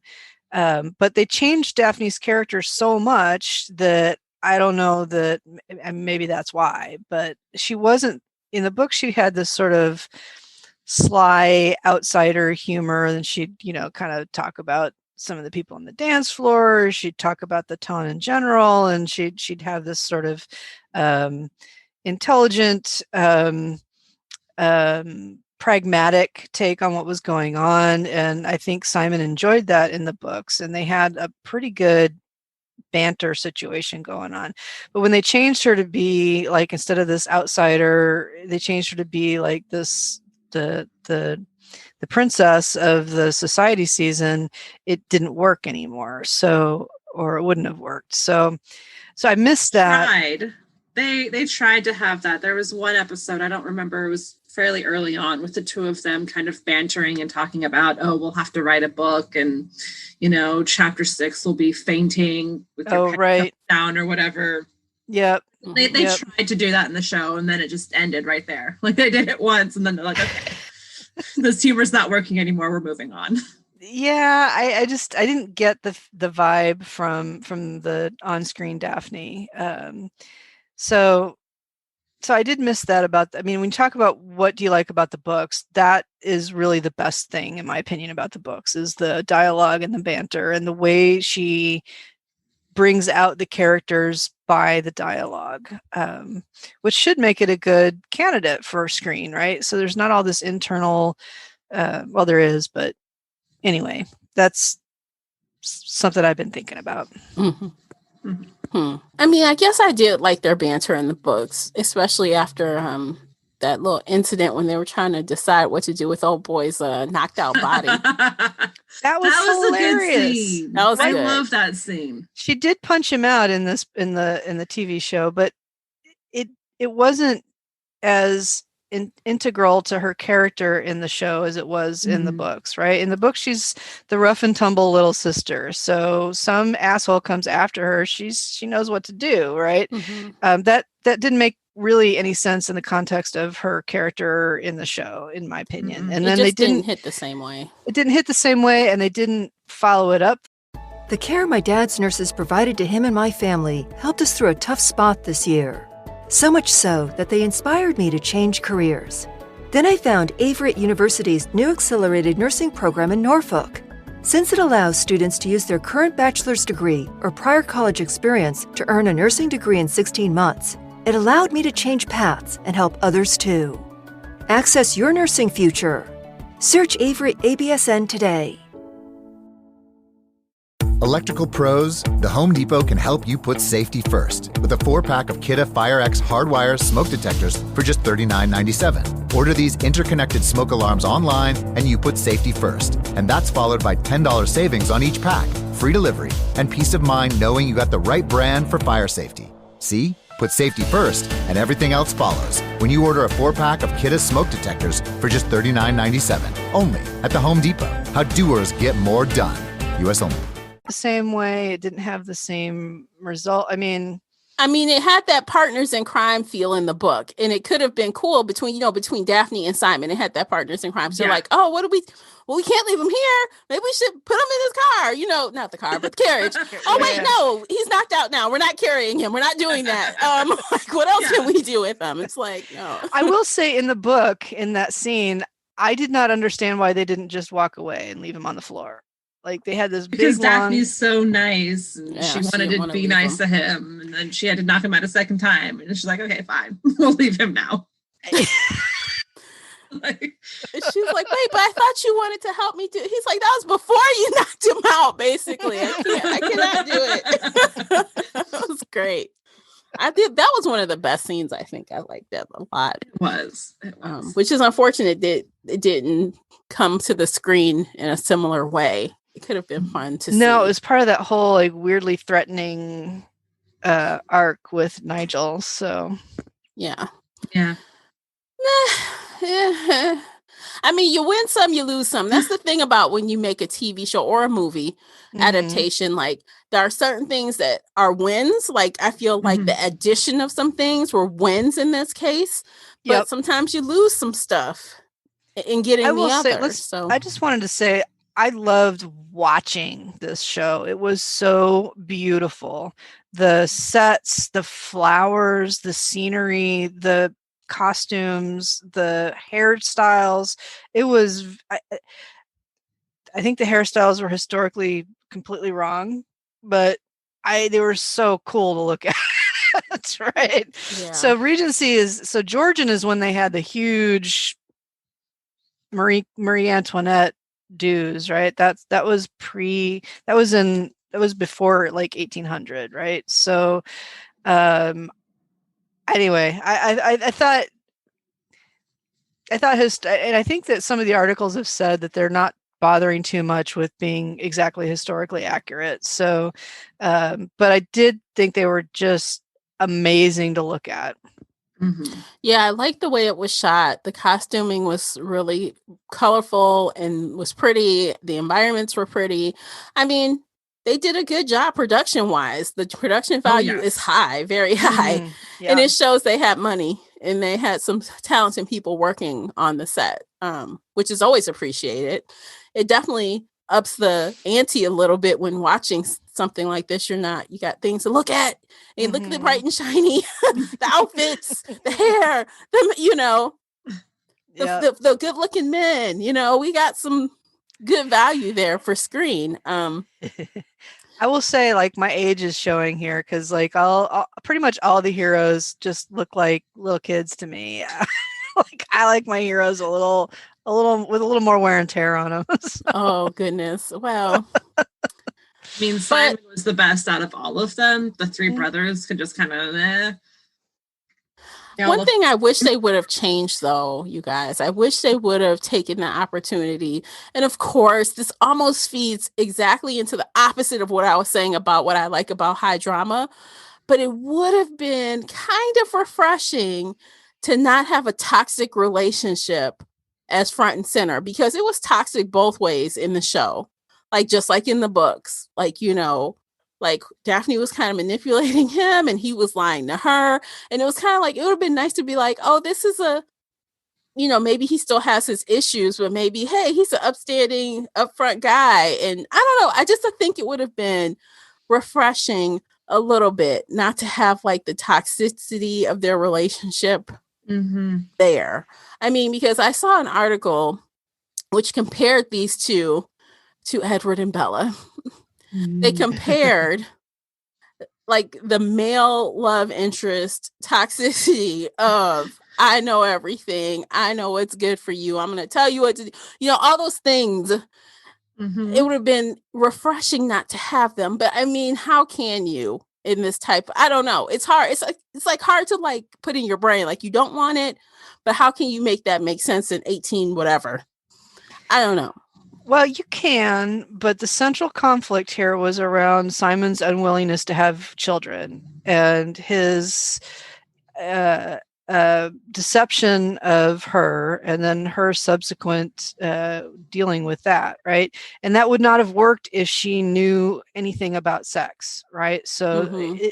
But they changed Daphne's character so much that I don't know that, and maybe that's why, but she wasn't, in the book, she had this sort of sly outsider humor, and she'd, kind of talk about some of the people on the dance floor. She'd talk about the town in general, and she'd have this sort of intelligent, pragmatic take on what was going on. And I think Simon enjoyed that in the books, and they had a pretty good banter situation going on. But when they changed her to be like, instead of this outsider, they changed her to be like this, the princess of the society season, it didn't work anymore. So, or it wouldn't have worked. So I missed that. They tried to have that. There was one episode, I don't remember, it was fairly early on, with the two of them kind of bantering and talking about, we'll have to write a book, and chapter 6 will be fainting with your head down or whatever. Yep. They tried to do that in the show, and then it just ended right there. Like, they did it once, and then they're like, okay, this humor's not working anymore, we're moving on. Yeah, I didn't get the vibe from the on-screen Daphne. So I did miss that about, when you talk about what do you like about the books, that is really the best thing, in my opinion, about the books, is the dialogue and the banter and the way she brings out the characters by the dialogue, which should make it a good candidate for screen, right? So there's not all this internal, well, there is, but anyway, that's something I've been thinking about. Mm-hmm. Mm-hmm. I guess I did like their banter in the books, especially after that little incident when they were trying to decide what to do with old boy's knocked out body. That was hilarious. A good scene. That was I good. love that scene. She did punch him out in the TV show, but it wasn't as integral to her character in the show as it was in the books, right? In the book, she's the rough and tumble little sister. So some asshole comes after her, she knows what to do, right? Mm-hmm. That didn't make really any sense in the context of her character in the show, in my opinion. Mm-hmm. And then they didn't hit the same way. It didn't hit the same way, and they didn't follow it up. The care my dad's nurses provided to him and my family helped us through a tough spot this year. So much so that they inspired me to change careers. Then I found Averett University's new accelerated nursing program in Norfolk. Since it allows students to use their current bachelor's degree or prior college experience to earn a nursing degree in 16 months, it allowed me to change paths and help others too. Access your nursing future. Search Averett ABSN today. Electrical pros, the Home Depot can help you put safety first with a 4-pack of Kidde FireX hardwire smoke detectors for just $39.97. Order these interconnected smoke alarms online and you put safety first. And that's followed by $10 savings on each pack, free delivery, and peace of mind knowing you got the right brand for fire safety. See? Put safety first and everything else follows when you order a 4-pack of Kidde smoke detectors for just $39.97. Only at the Home Depot. How doers get more done. U.S. only. The same way, it didn't have the same result. it had that partners in crime feel in the book, and it could have been cool between Daphne and Simon. It had that partners in crime. So like, we can't leave him here. Maybe we should put him in his car, not the car, but the carriage. Oh wait, no, he's knocked out now. We're not carrying him. We're not doing that. What else can we do with him? It's like, no. I will say, in the book, in that scene, I did not understand why they didn't just walk away and leave him on the floor. Like, they had this because big Daphne's so nice, and she wanted to be nice to him, and then she had to knock him out a second time, and she's like, "Okay, fine, we'll leave him now." She's like, "Wait, but I thought you wanted to help me do." He's like, "That was before you knocked him out, basically. I cannot do it." That was great. That was one of the best scenes. I think I liked that a lot. It was. Which is unfortunate that it didn't come to the screen in a similar way. It could have been fun to see. No, it was part of that whole like weirdly threatening arc with Nigel. So yeah. You win some, you lose some. That's the thing about when you make a TV show or a movie adaptation. Like, there are certain things that are wins. Like, I feel like the addition of some things were wins in this case. But sometimes you lose some stuff in getting the other. I just wanted to say, I loved watching this show. It was so beautiful. The sets, the flowers, the scenery, the costumes, the hairstyles. It was, I think the hairstyles were historically completely wrong, but they were so cool to look at. That's right. Yeah. So Georgian is when they had the huge Marie Antoinette dues, right? That was before like 1800, right? So anyway, I thought and I think that some of the articles have said that they're not bothering too much with being exactly historically accurate. So but I did think they were just amazing to look at. Mm-hmm. Yeah, I like the way it was shot. The costuming was really colorful and was pretty. The environments were pretty. I mean, they did a good job production wise. The production value is high, very high. Mm-hmm. Yeah. And it shows they had money and they had some talented people working on the set, which is always appreciated. It definitely ups the ante a little bit when watching something like this. You got things to look at and look at the bright and shiny, the outfits, the hair, the good looking men, we got some good value there for screen. I will say, like, my age is showing here because, like, I'll pretty much all the heroes just look like little kids to me. Like, I like my heroes a little with a little more wear and tear on them. So. Oh goodness! Well, I mean, Simon was the best out of all of them. The three brothers could just kind of. One thing I wish they would have changed, though, you guys, I wish they would have taken the opportunity. And of course, this almost feeds exactly into the opposite of what I was saying about what I like about high drama. But it would have been kind of refreshing to not have a toxic relationship as front and center, because it was toxic both ways in the show. Like, just like in the books, like, like Daphne was kind of manipulating him and he was lying to her. And it was kind of like, it would have been nice to be like, oh, this is maybe he still has his issues, but maybe, hey, he's an upstanding, upfront guy. And I don't know. I just think it would have been refreshing a little bit not to have like the toxicity of their relationship there. I mean, because I saw an article which compared these two to Edward and Bella. They compared like the male love interest toxicity of, I know everything. I know what's good for you. I'm going to tell you what to do. All those things. It would have been refreshing not to have them. But I mean, how can you in this type? I don't know. It's hard. It's like hard to like put in your brain. Like, you don't want it, but how can you make that make sense in 18 whatever? I don't know. Well, you can, but the central conflict here was around Simon's unwillingness to have children and his deception of her, and then her subsequent dealing with that, right? And that would not have worked if she knew anything about sex, right? So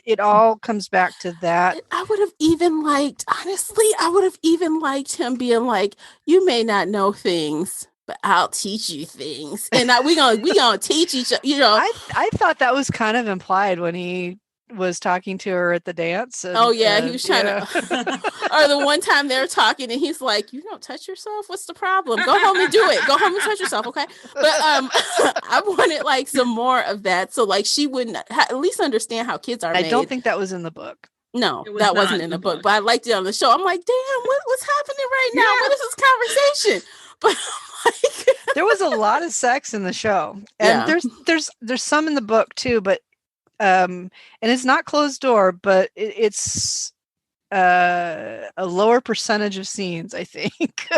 it all comes back to that. I would have even liked, honestly, him being like, you may not know things, but I'll teach you things, and we gonna teach each other. I thought that was kind of implied when he was talking to her at the dance. And, he was trying to. Or the one time they're talking, and he's like, "You don't touch yourself. What's the problem? Go home and do it. Go home and touch yourself, okay?" But I wanted like some more of that, so like she wouldn't at least understand how kids are made. I don't think that was in the book. No, that wasn't in the book, but I liked it on the show. I'm like, damn, what's happening right now? What is this conversation? But like, there was a lot of sex in the show, and there's some in the book too, but and it's not closed door, but it's a lower percentage of scenes, I think.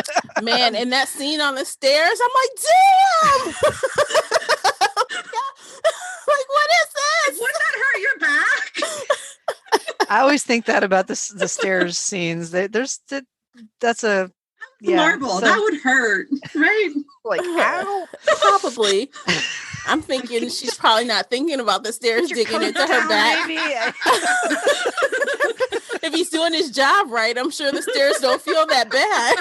Man, and that scene on the stairs, I'm like, damn. Like, what is this? Would that hurt your back? I always think that about the stairs scenes. That's a marble. That would hurt, right? Like, ow. Probably. I'm thinking she's probably not thinking about the stairs digging into her back. If he's doing his job right, I'm sure the stairs don't feel that bad.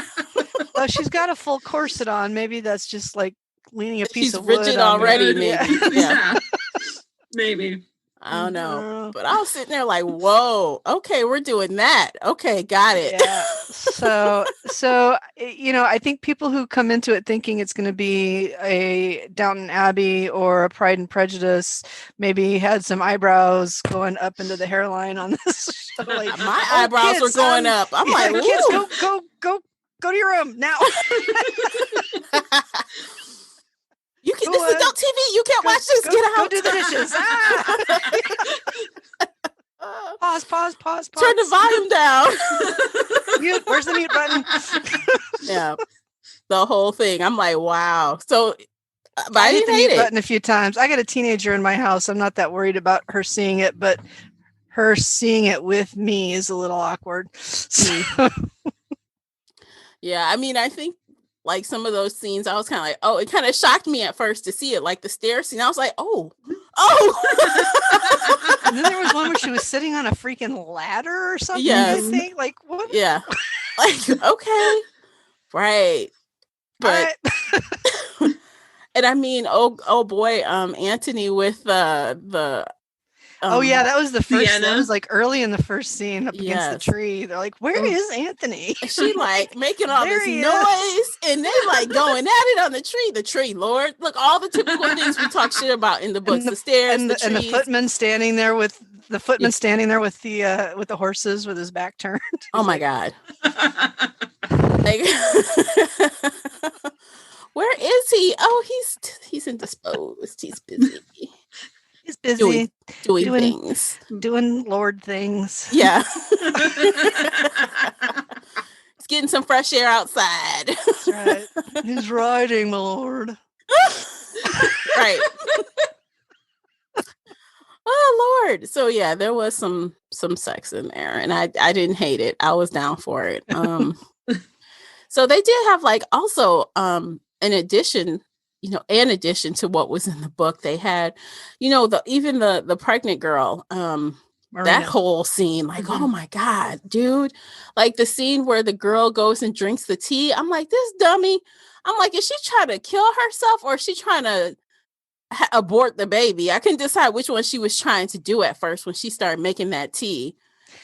Well, she's got a full corset on. Maybe that's just like leaning a piece She's of wood rigid on me. already, maybe. Yeah. Maybe. I don't know. But I was sitting there like, whoa, okay, we're doing that. Okay, got it. Yeah. So, I think people who come into it thinking it's going to be a Downton Abbey or a Pride and Prejudice maybe had some eyebrows going up into the hairline on this show. Like, my eyebrows were going up. I'm like, ooh. Kids, go to your room now. This is adult TV. You can't watch this. Get out. Go do the dishes. Pause. Turn the volume down. Mute. Where's the mute button? Yeah. The whole thing. I'm like, wow. So, but I hit didn't the hate mute it. button a few times. I got a teenager in my house. I'm not that worried about her seeing it, but her seeing it with me is a little awkward. So. Yeah. I mean, I think like some of those scenes, I was kind of like, oh, it kind of shocked me at first to see it, like the stair scene. I was like, oh. And then there was one where she was sitting on a freaking ladder or something. Yes. I think. Like, what? Yeah. Like, okay. Right. But, and I mean, oh boy, Anthony with the oh yeah, that was the first. Vienna. That was like early in the first scene up against the tree. They're like, "Where is Anthony?" She like making all this noise, and they like going at it on the tree. The tree, Lord, look, all the typical things we talk shit about in the books: the stairs, and the footman standing there with the horses with his back turned. Oh my God! Like, where is he? Oh, he's indisposed. He's busy. He's busy doing things. Doing Lord things. Yeah. He's getting some fresh air outside. That's right. He's riding, my Lord. Right. Oh Lord. So yeah, there was some sex in there, and I didn't hate it. I was down for it. So they did have like also in addition to what was in the book, they had, the pregnant girl, that whole scene, like, oh my God, dude, like the scene where the girl goes and drinks the tea. I'm like, this dummy. I'm like, is she trying to kill herself or is she trying to abort the baby? I couldn't decide which one she was trying to do at first when she started making that tea.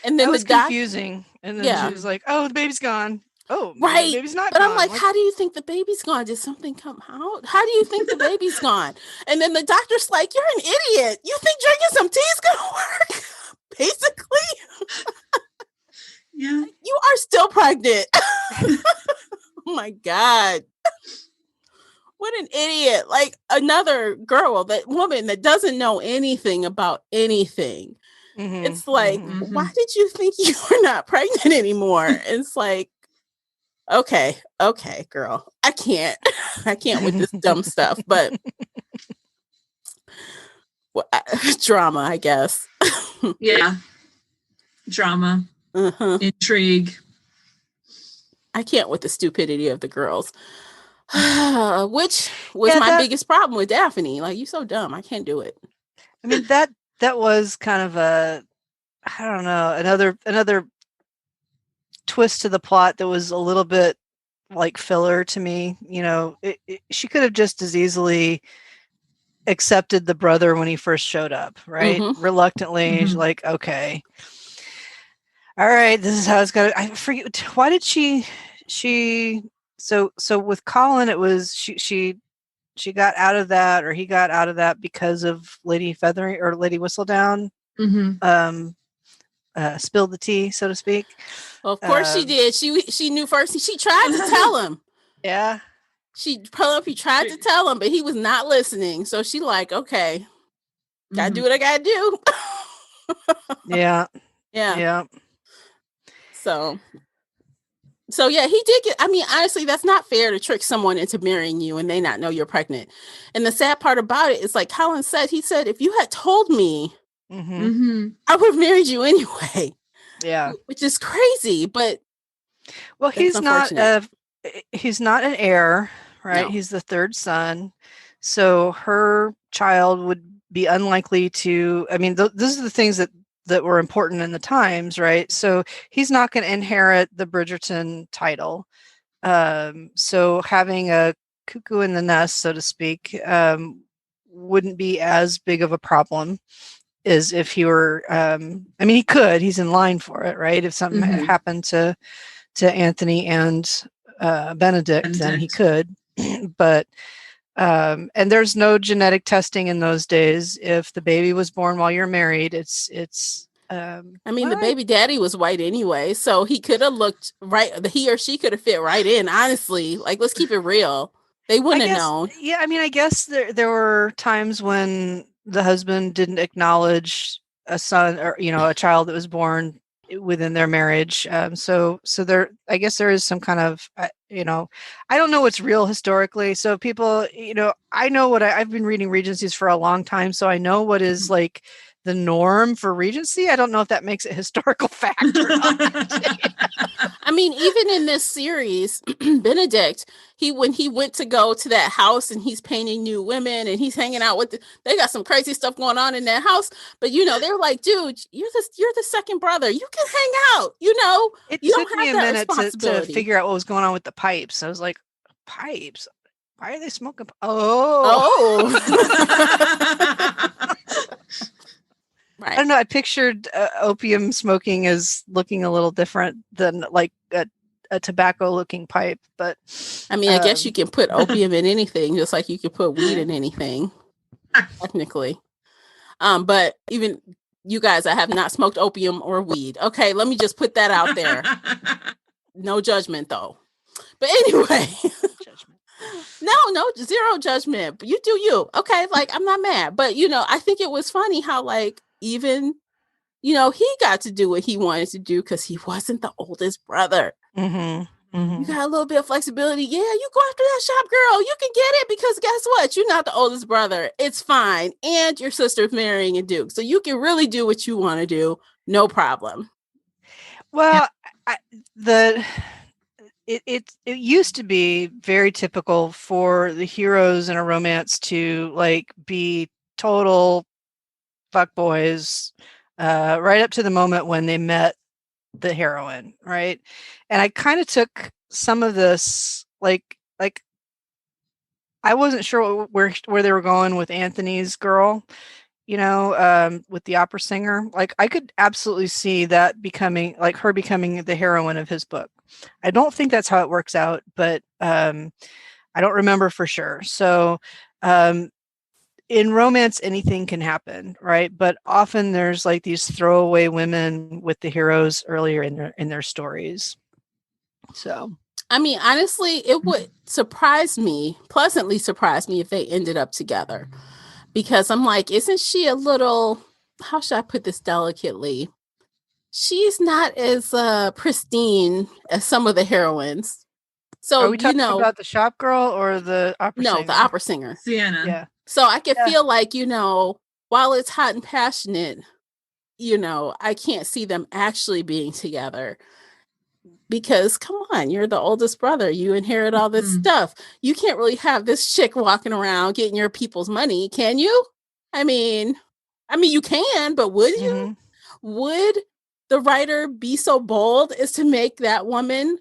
And then it was confusing. And then she was like, oh, the baby's gone. Oh, right. The baby's not but gone. I'm like, how do you think the baby's gone? Did something come out? How do you think the baby's gone? And then the doctor's like, you're an idiot. You think drinking some tea is going to work? Basically. Yeah. You are still pregnant. Oh my God. What an idiot. Like another girl, that woman that doesn't know anything about anything. Mm-hmm. It's like, why did you think you were not pregnant anymore? It's like, okay, girl, I can't with this dumb stuff, but drama, I guess. Yeah. Drama, intrigue. I can't with the stupidity of the girls, which was my biggest problem with Daphne. Like, you so dumb. I can't do it. I mean, that was kind of I don't know, another twist to the plot that was a little bit like filler to me. She could have just as easily accepted the brother when he first showed up, right? Reluctantly. She's like, okay, all right, this is how it's got. I forget, why did she so with Colin, it was she got out of that, or he got out of that because of Lady Feathering or Lady Whistledown spilled the tea, so to speak. Well, of course she did. She knew first. She tried to tell him. Yeah. He tried to tell him, but he was not listening. So she like, okay, gotta do what I gotta do. Yeah. So yeah, he did get, I mean, honestly, that's not fair to trick someone into marrying you and they not know you're pregnant. And the sad part about it is, like Colin said, he said, if you had told me, I would have married you anyway. Yeah. Which is crazy, but well, he's not an heir, right? No. He's the third son. So her child would be unlikely to, I mean, those are the things that were important in the times, right? So he's not going to inherit the Bridgerton title. So having a cuckoo in the nest, so to speak, wouldn't be as big of a problem as if he were. I mean, he's in line for it, right? If something happened to Anthony and Benedict, then he could. But and there's no genetic testing in those days. If the baby was born while you're married, it's I mean, the baby daddy was white anyway, so he could have looked right. He or she could have fit right in. Honestly, like, let's keep it real. They wouldn't have known. Yeah, I mean, I guess there were times when the husband didn't acknowledge a son or a child that was born within their marriage. So there, I guess there is some kind of I don't know what's real historically. So people, I know what I've been reading Regencies for a long time, so I know what is like the norm for Regency. I don't know if that makes it historical fact or not. I mean, even in this series, Benedict, when he went to go to that house and he's painting new women and he's hanging out with they got some crazy stuff going on in that house. But they're like, dude, you're the second brother. You can hang out. It you took don't me have a that minute to figure out what was going on with the pipes. I was like, pipes? Why are they smoking? Right. I don't know. I pictured opium smoking as looking a little different than like a tobacco-looking pipe. But I mean, I guess you can put opium in anything, just like you can put weed in anything, technically. But even you guys, I have not smoked opium or weed. Okay, let me just put that out there. No judgment, though. But anyway, no, zero judgment. But you do you. Okay, like I'm not mad. But I think it was funny how like. Even, he got to do what he wanted to do because he wasn't the oldest brother. You got a little bit of flexibility. Yeah, you go after that shop girl. You can get it because guess what? You're not the oldest brother. It's fine. And your sister's marrying a duke. So you can really do what you want to do. No problem. Well, it used to be very typical for the heroes in a romance to like be total fuckboys right up to the moment when they met the heroine, right? And I kind of took some of this like I wasn't sure where they were going with Anthony's girl, with the opera singer. Like I could absolutely see that becoming the heroine of his book. I don't think that's how it works out, but I don't remember for sure. So in romance, anything can happen, right? But often there's like these throwaway women with the heroes earlier in their stories. So, I mean, honestly, it would pleasantly surprise me if they ended up together, because I'm like, isn't she a little? How should I put this delicately? She's not as pristine as some of the heroines. So are we talking about the shop girl or the opera singer? No, the opera singer, Sienna. Yeah. So I can feel like, while it's hot and passionate, I can't see them actually being together because come on, you're the oldest brother. You inherit all this stuff. You can't really have this chick walking around getting your people's money. Can you? I mean, you can, but would you? Would the writer be so bold as to make that woman,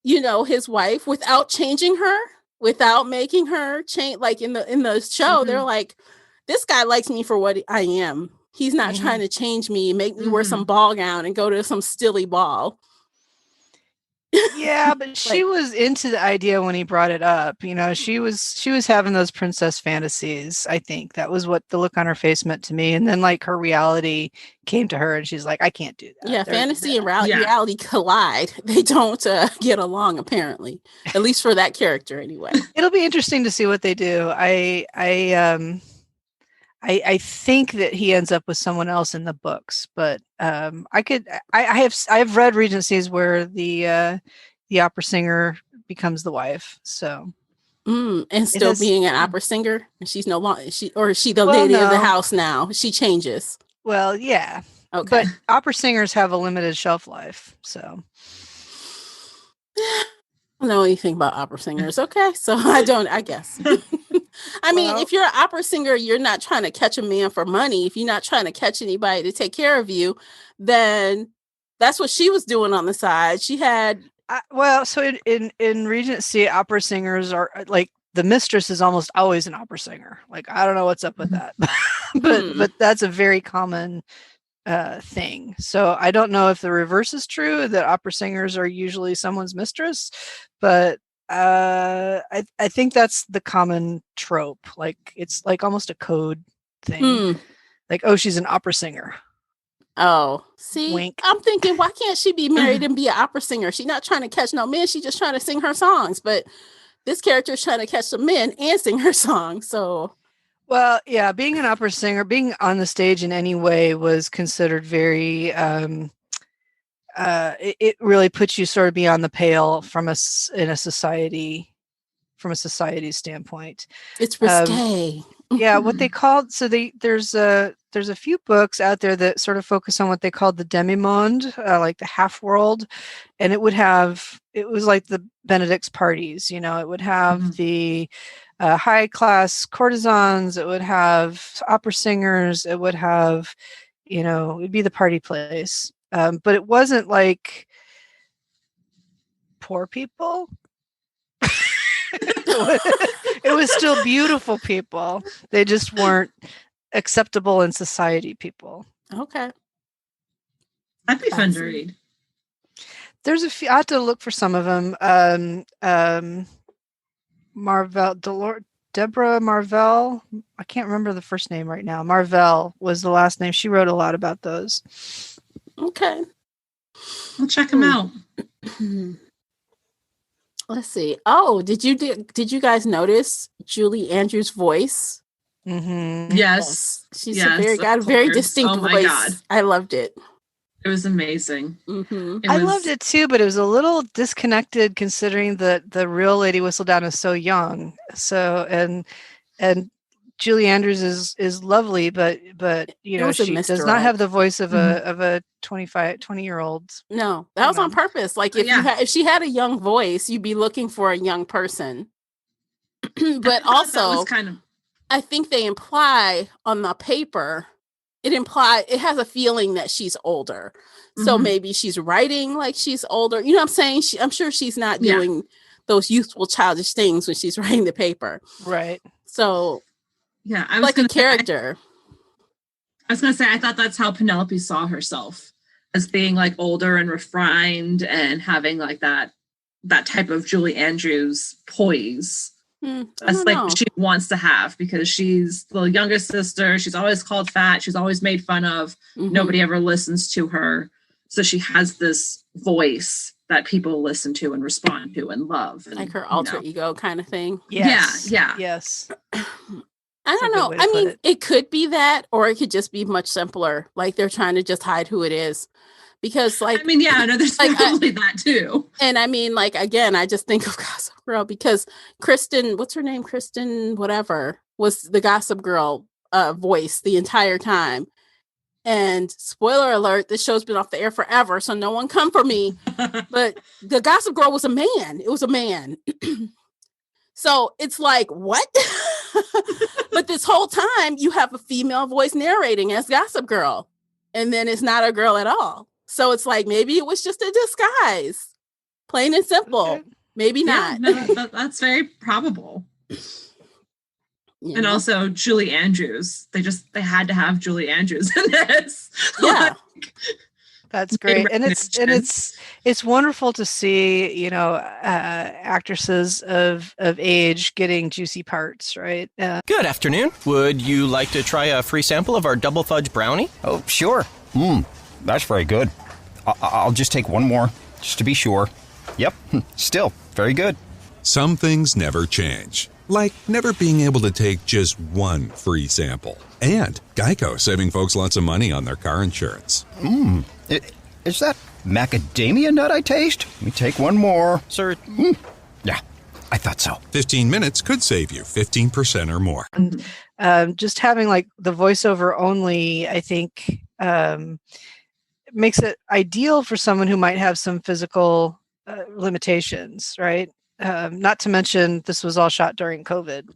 his wife without changing her? Without making her change, like in the show, they're like, this guy likes me for what I am. He's not trying to change me, make me wear some ball gown and go to some stilly ball. Yeah, but she was into the idea when he brought it up. She was having those princess fantasies. I think that was what the look on her face meant to me. And then like her reality came to her and she's like, I can't do that. Yeah, fantasy and reality collide. They don't get along, apparently, at least for that character anyway. It'll be interesting to see what they do. I think that he ends up with someone else in the books, but I've read Regencies where the opera singer becomes the wife. So and still being an opera singer, and she's no longer is she the lady of the house now? She changes. Well, yeah. Okay. But opera singers have a limited shelf life, so I don't know anything about opera singers. Okay, so I guess. I mean, if you're an opera singer, you're not trying to catch a man for money. If you're not trying to catch anybody to take care of you, then that's what she was doing on the side. She had so in Regency, opera singers are like the mistress is almost always an opera singer. Like, I don't know what's up with that, but that's a very common thing. So I don't know if the reverse is true, that opera singers are usually someone's mistress, but I think that's the common trope. Like, it's like almost a code thing. Like, oh, she's an opera singer. Oh, see, wink. I'm thinking, why can't she be married and be an opera singer? She's not trying to catch no men. She's just trying to sing her songs. But this character is trying to catch some men and sing her songs. So, well, yeah, being an opera singer, being on the stage in any way was considered very, it really puts you sort of beyond the pale from a society standpoint. It's risque. Yeah, what they called, so there's a few books out there that sort of focus on what they called the demi-monde, like the half world, and it was like the Benedict's parties, it would have the high class courtesans, it would have opera singers, it would have, it'd be the party place, but it wasn't like poor people. It was still beautiful people. They just weren't acceptable in society people. Okay. That'd be fun to read. There's a few, I have to look for some of them. Deborah Marvell. I can't remember the first name right now. Marvell was the last name. She wrote a lot about those. Okay. I'll check them out. Let's see. Oh, did you guys notice Julie Andrews' voice? Mm-hmm. Yes. She's got a very distinct voice. God. I loved it. It was amazing. Mm-hmm. I loved it too, but it was a little disconnected considering that the real Lady Whistledown is so young. So and Julie Andrews is lovely, but she does not have the voice of a 20-year-old. No, that was on purpose. Like if she had a young voice, you'd be looking for a young person. But also, I think they imply on the paper, it has a feeling that she's older. So maybe she's writing like she's older. You know what I'm saying? I'm sure she's not doing those youthful, childish things when she's writing the paper. Right. So. Yeah, I was like a character. I was going to say, I thought that's how Penelope saw herself, as being like older and refined and having like that type of Julie Andrews poise. That's like she wants to have, because she's the youngest sister. She's always called fat. She's always made fun of. Nobody ever listens to her. So she has this voice that people listen to and respond to and love. And, like her alter ego kind of thing. Yes. Yeah. Yes. I don't know. I mean, it could be that, or it could just be much simpler. Like they're trying to just hide who it is. Because there's probably that too. And I mean, again, I just think of Gossip Girl because Kristen, what's her name? Kristen, whatever, was the Gossip Girl voice the entire time. And spoiler alert, this show's been off the air forever, so no one come for me. But the Gossip Girl was a man. It was a man. So it's like, what? But this whole time you have a female voice narrating as Gossip Girl. And then it's not a girl at all. So it's like, maybe it was just a disguise. Plain and simple. Okay. Maybe not. That's very probable. Yeah. And also Julie Andrews. They had to have Julie Andrews in this. Yeah. That's great. And it's wonderful to see, actresses of age getting juicy parts, right? Good afternoon. Would you like to try a free sample of our double fudge brownie? Oh, sure. That's very good. I'll just take one more, just to be sure. Yep, still very good. Some things never change, like never being able to take just one free sample. And Geico saving folks lots of money on their car insurance. Is that macadamia nut I taste? Let me take one more. Sir? Yeah, I thought so. 15 minutes could save you 15% or more. And just having the voiceover only, I think, makes it ideal for someone who might have some physical limitations, right? Not to mention this was all shot during COVID.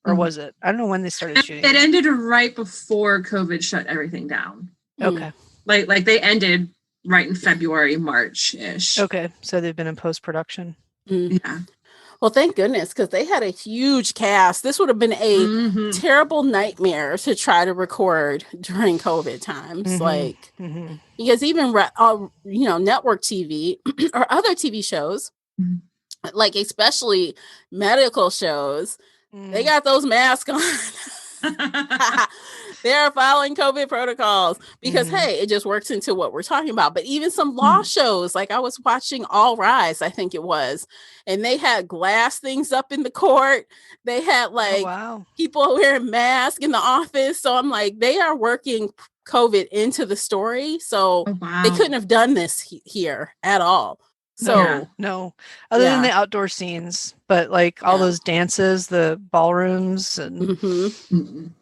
Or was it? I don't know when they started shooting. It ended right before COVID shut everything down. Okay. Like they ended right in February, March-ish. Okay. So they've been in post-production. Yeah. Well, thank goodness, because they had a huge cast. This would have been a terrible nightmare to try to record during COVID times. Because even network TV or other TV shows, like especially medical shows, they got those masks on. They're following COVID protocols because, hey, it just works into what we're talking about. But even some law shows, like I was watching All Rise, I think it was, and they had glass things up in the court. They had people wearing masks in the office. So I'm like, they are working COVID into the story. So they couldn't have done this here at all. So no, other than the outdoor scenes, but like all those dances, the ballrooms and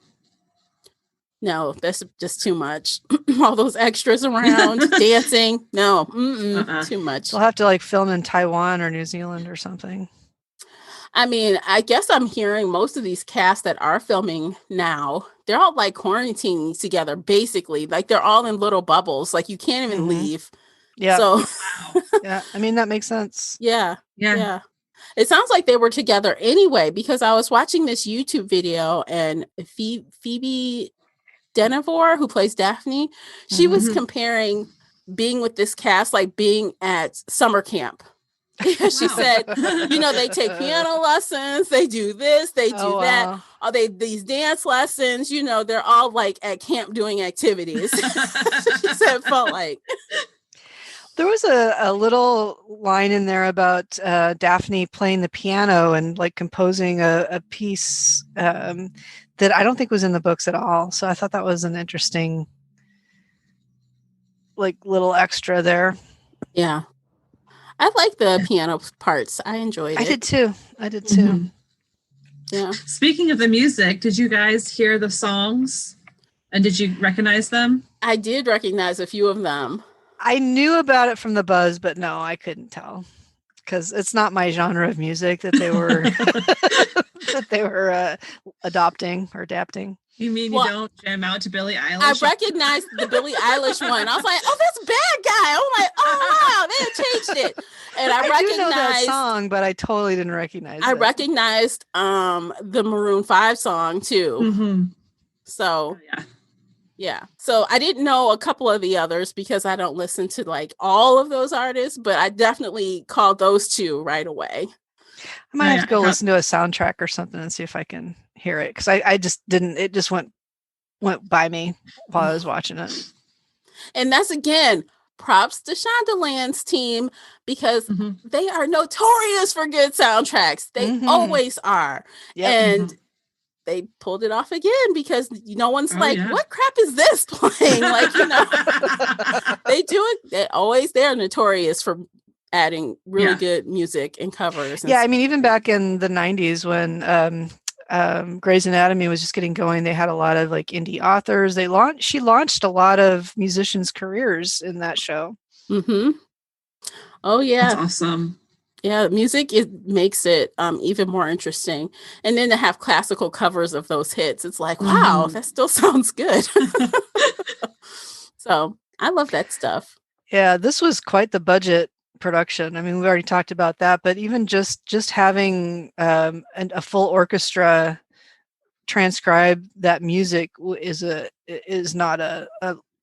no, that's just too much. All those extras around dancing. No, too much. We'll have to like film in Taiwan or New Zealand or something. I mean, I guess I'm hearing most of these casts that are filming now, they're all like quarantining together, basically. Like they're all in little bubbles. Like you can't even leave. Yeah. So yeah, I mean, that makes sense. Yeah. It sounds like they were together anyway, because I was watching this YouTube video and Phoebe Denevor, who plays Daphne, she was comparing being with this cast like being at summer camp. She said, they take piano lessons, they do this, they do that. Oh, these dance lessons, they're all like at camp doing activities. She said it felt like. There was a little line in there about Daphne playing the piano and like composing a piece that I don't think was in the books at all. So I thought that was an interesting like little extra there. Yeah. I like the piano parts. I enjoyed it. I did too. Yeah. Speaking of the music, did you guys hear the songs? And did you recognize them? I did recognize a few of them. I knew about it from the buzz, but no, I couldn't tell because it's not my genre of music that they were adopting or adapting. You mean you don't jam out to Billie Eilish? I recognized the Billie Eilish one. I was like, oh, that's Bad Guy. I'm like, oh, wow, they have changed it. And I recognized do know that song, but I totally didn't recognize it. I recognized the Maroon 5 song too. So yeah. So I didn't know a couple of the others because I don't listen to like all of those artists, but I definitely called those two right away. I might have to go listen to a soundtrack or something and see if I can hear it. Cause I just didn't, it just went by me while I was watching it. And that's again, props to Shondaland's team because they are notorious for good soundtracks. They always are. Yep. And they pulled it off again because no one's what crap is this playing? Like, they do it. They're notorious for adding really good music and covers. And I mean, even back in the 90s when Grey's Anatomy was just getting going, they had a lot of like indie authors. She launched a lot of musicians' careers in that show. Oh yeah. That's awesome. Yeah, music makes it even more interesting. And then to have classical covers of those hits, it's like, wow, that still sounds good. So I love that stuff. Yeah, this was quite the budget production. I mean, we already talked about that, but even just having a full orchestra transcribe that music is not a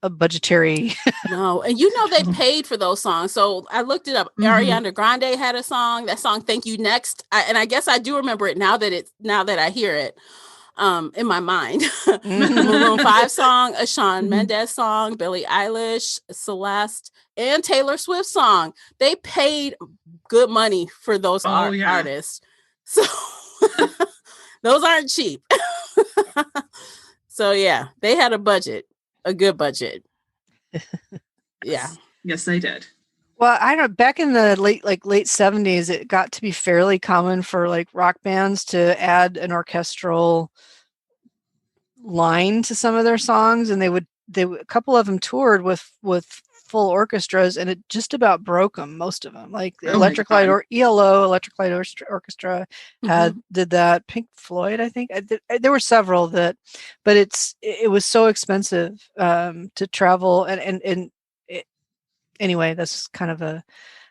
budgetary. No, and they paid for those songs. So I looked it up. Ariana Grande had a song. That song, "Thank You Next," and I guess I do remember it now that I hear it in my mind. Maroon 5 song, a Shawn Mendes song, Billie Eilish, Celeste, and Taylor Swift song. They paid good money for those artists. So those aren't cheap. So yeah, they had a budget. A good budget. Yeah. Yes, they did. Well, I don't know, back in the late 70s, it got to be fairly common for like rock bands to add an orchestral line to some of their songs. And a couple of them toured with full orchestras, and it just about broke them, most of them. Like Electric Light or ELO, Electric Light Orchestra did that. Pink Floyd, I think. There were several but it was so expensive to travel. And anyway, that's kind of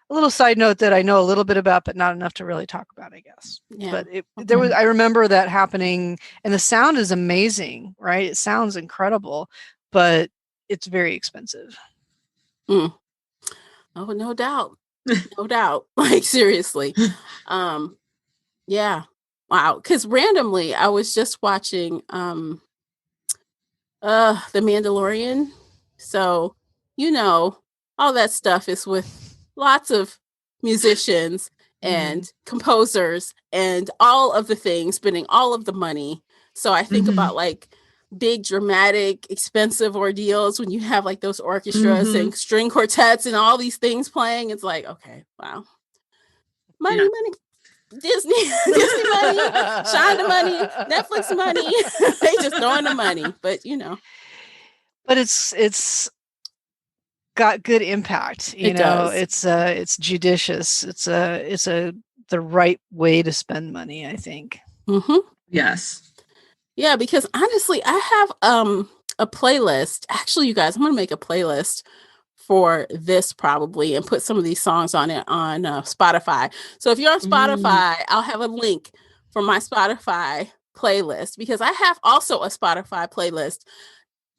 a little side note that I know a little bit about, but not enough to really talk about, I guess. Yeah. But I remember that happening, and the sound is amazing, right? It sounds incredible, but it's very expensive. Oh, no doubt. No doubt. Like, seriously. Yeah. Wow. Because randomly I was just watching The Mandalorian. So, all that stuff is with lots of musicians and composers and all of the things, spending all of the money. So I think about like big, dramatic, expensive ordeals when you have like those orchestras and string quartets and all these things playing. It's like, okay, wow. Money. Disney money, Shonda money, Netflix money. They just throwing the money, but But it's got good impact. It's judicious. It's the right way to spend money, I think. Yes. Yeah, because honestly, I have a playlist. Actually, you guys, I'm gonna make a playlist for this probably and put some of these songs on it on Spotify. So if you're on Spotify, I'll have a link for my Spotify playlist, because I have also a Spotify playlist,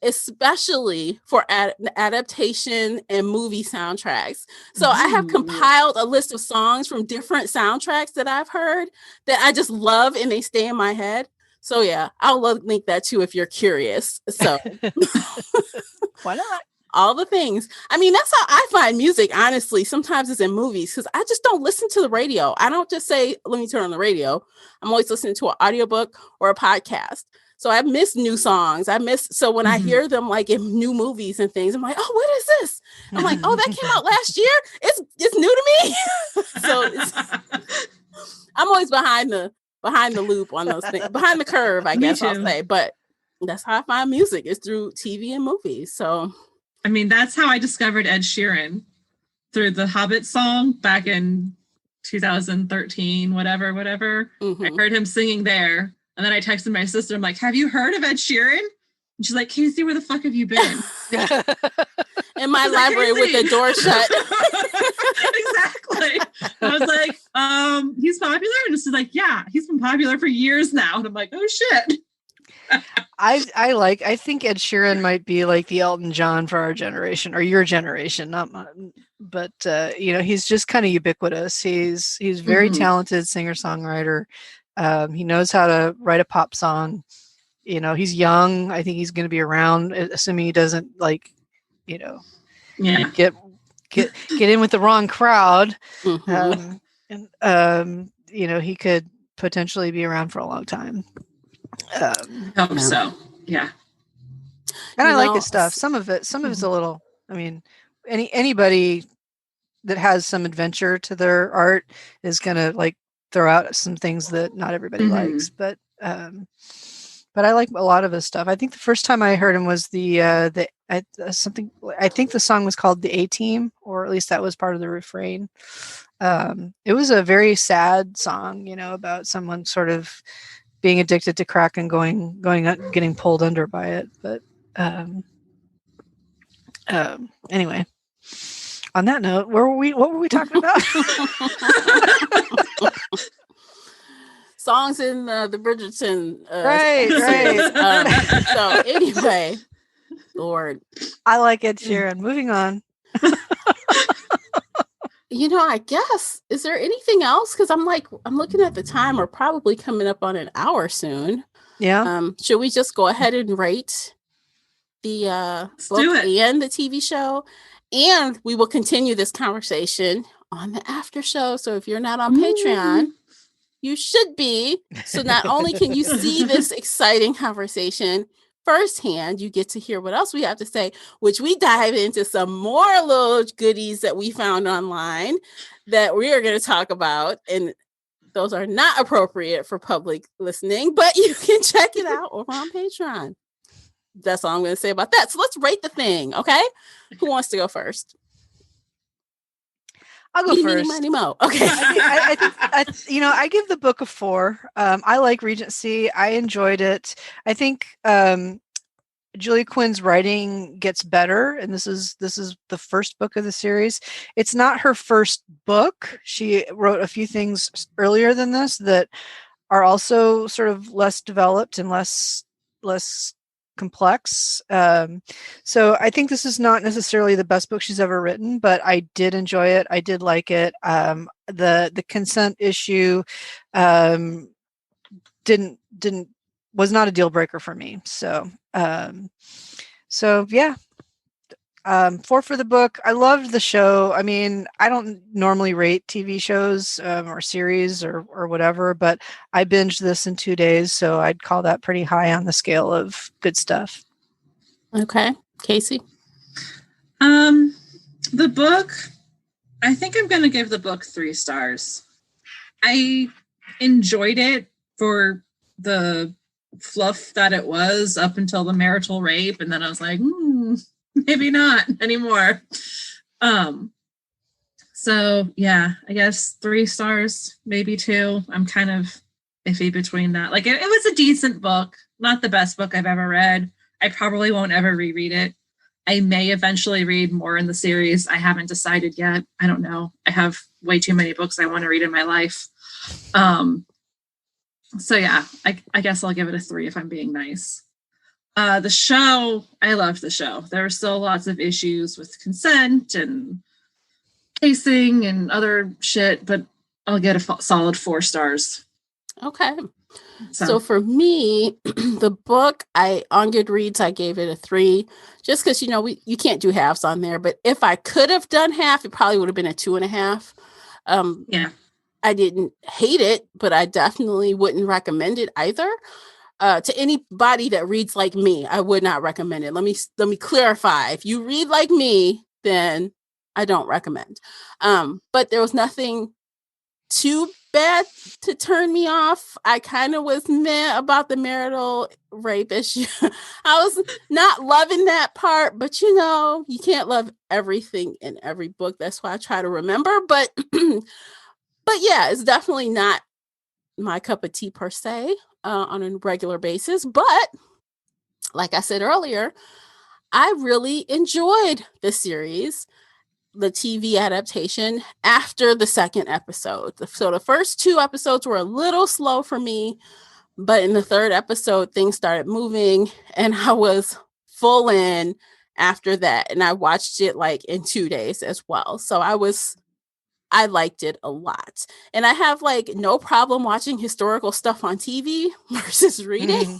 especially for adaptation and movie soundtracks. So I have compiled a list of songs from different soundtracks that I've heard that I just love and they stay in my head. So yeah, I'll link that too if you're curious. So why not? All the things. I mean, that's how I find music, honestly. Sometimes it's in movies because I just don't listen to the radio. I don't just say, let me turn on the radio. I'm always listening to an audiobook or a podcast. So I miss new songs. So when I hear them like in new movies and things, I'm like, oh, what is this? I'm like, oh, that came out last year. It's new to me. So I'm always behind the loop on those things, behind the curve, I guess I'll say. But that's how I find music, is through TV and movies. So I mean, that's how I discovered Ed Sheeran, through the Hobbit song back in 2013, whatever. I heard him singing there. And then I texted my sister. I'm like, have you heard of Ed Sheeran? And she's like, Casey, where the fuck have you been? In my library with the door shut. Exactly. I was like, he's popular? And she's like, yeah, he's been popular for years now. And I'm like, oh shit. I think Ed Sheeran might be like the Elton John for our generation, or your generation, not mine. But he's just kind of ubiquitous. He's very talented singer-songwriter. He knows how to write a pop song. He's young. I think he's going to be around, assuming he doesn't get in with the wrong crowd. He could potentially be around for a long time. Hope so. Yeah. And I like his stuff. Some of it's a little, I mean, anybody that has some adventure to their art is going to like throw out some things that not everybody likes, but I like a lot of his stuff. I think the first time I heard him was I think the song was called The A-Team, or at least that was part of the refrain. It was a very sad song, about someone sort of being addicted to crack and getting pulled under by it. But anyway, on that note, what were we talking about? Songs in the Bridgerton. Right. So anyway, Lord, I like Ed Sheeran. Moving on. I guess, is there anything else? Because I'm looking at the time. We're probably coming up on an hour soon. Yeah. Should we just go ahead and rate the book and the TV show? And we will continue this conversation on the after show. So if you're not on Patreon, you should be. So not only can you see this exciting conversation firsthand, you get to hear what else we have to say, which we dive into some more little goodies that we found online that we are going to talk about. And those are not appropriate for public listening, but you can check it out over on Patreon. That's all I'm going to say about that. So let's rate the thing. Okay. Who wants to go first? I'll go first. Okay. I think I give the book a 4. I like Regency. I enjoyed it. I think Julia Quinn's writing gets better, and this is the first book of the series. It's not her first book. She wrote a few things earlier than this that are also sort of less developed and less complex. So I think this is not necessarily the best book she's ever written, but I did enjoy it. I did like it. The consent issue was not a deal breaker for me. So yeah. 4 for the book. I loved the show. I mean, I don't normally rate TV shows or series or whatever, but I binged this in 2 days, so I'd call that pretty high on the scale of good stuff. Okay. Casey? The book, I think I'm going to give the book 3 stars. I enjoyed it for the fluff that it was up until the marital rape, and then I was like, maybe not anymore. So yeah, I guess 3 stars, maybe 2. I'm kind of iffy between that. Like it was a decent book, not the best book I've ever read. I probably won't ever reread it. I may eventually read more in the series. I haven't decided yet. I don't know. I have way too many books I want to read in my life. So yeah, I guess I'll give it a 3 if I'm being nice. The show, I loved the show. There were still lots of issues with consent and pacing and other shit, but I'll get a solid 4 stars. Okay. So for me, the book, on Goodreads, I gave it a 3, just because, you can't do halves on there. But if I could have done half, it probably would have been a 2.5. Yeah. I didn't hate it, but I definitely wouldn't recommend it either. To anybody that reads like me, I would not recommend it. Let me clarify. If you read like me, then I don't recommend. But there was nothing too bad to turn me off. I kind of was meh about the marital rape issue. I was not loving that part, but you can't love everything in every book. That's why I try to remember. But yeah, it's definitely not my cup of tea per se. On a regular basis, but like I said earlier, I really enjoyed the series, the TV adaptation, after the second episode. So the first 2 episodes were a little slow for me, but in the 3rd episode, things started moving, and I was full in after that, and I watched it like in 2 days as well. So I liked it a lot. And I have like no problem watching historical stuff on TV versus reading.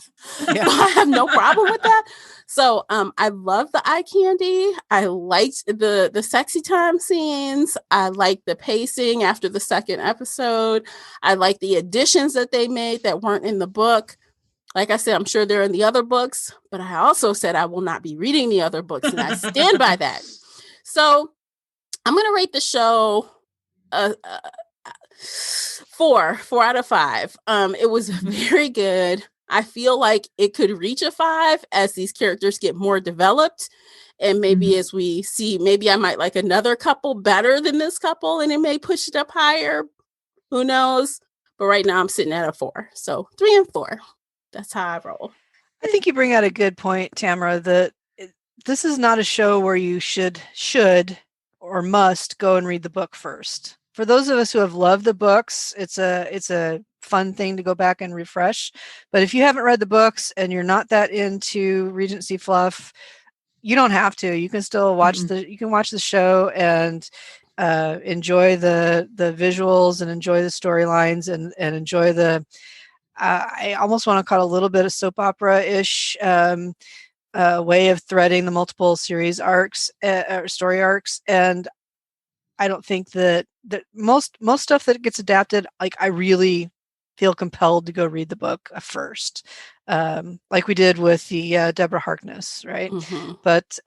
Yeah. I have no problem with that. So I love the eye candy. I liked the sexy time scenes. I liked the pacing after the 2nd episode. I liked the additions that they made that weren't in the book. Like I said, I'm sure they're in the other books, but I also said I will not be reading the other books, and I stand by that. So I'm going to rate the show 4 out of 5. It was very good. I feel like it could reach a 5 as these characters get more developed, and maybe as we see, maybe I might like another couple better than this couple, and it may push it up higher. Who knows? But right now I'm sitting at a 4. So 3 and 4. That's how I roll. I think you bring out a good point, Tamara, that this is not a show where you should or must go and read the book first. For those of us who have loved the books, it's a fun thing to go back and refresh. But if you haven't read the books and you're not that into Regency fluff, you don't have to. You can still watch the show and enjoy the visuals and enjoy the storylines and enjoy the I almost want to call it a little bit of soap opera-ish way of threading the multiple series arcs or story arcs. And I don't think that most stuff that gets adapted, like I really feel compelled to go read the book first, like we did with the Deborah Harkness, right? But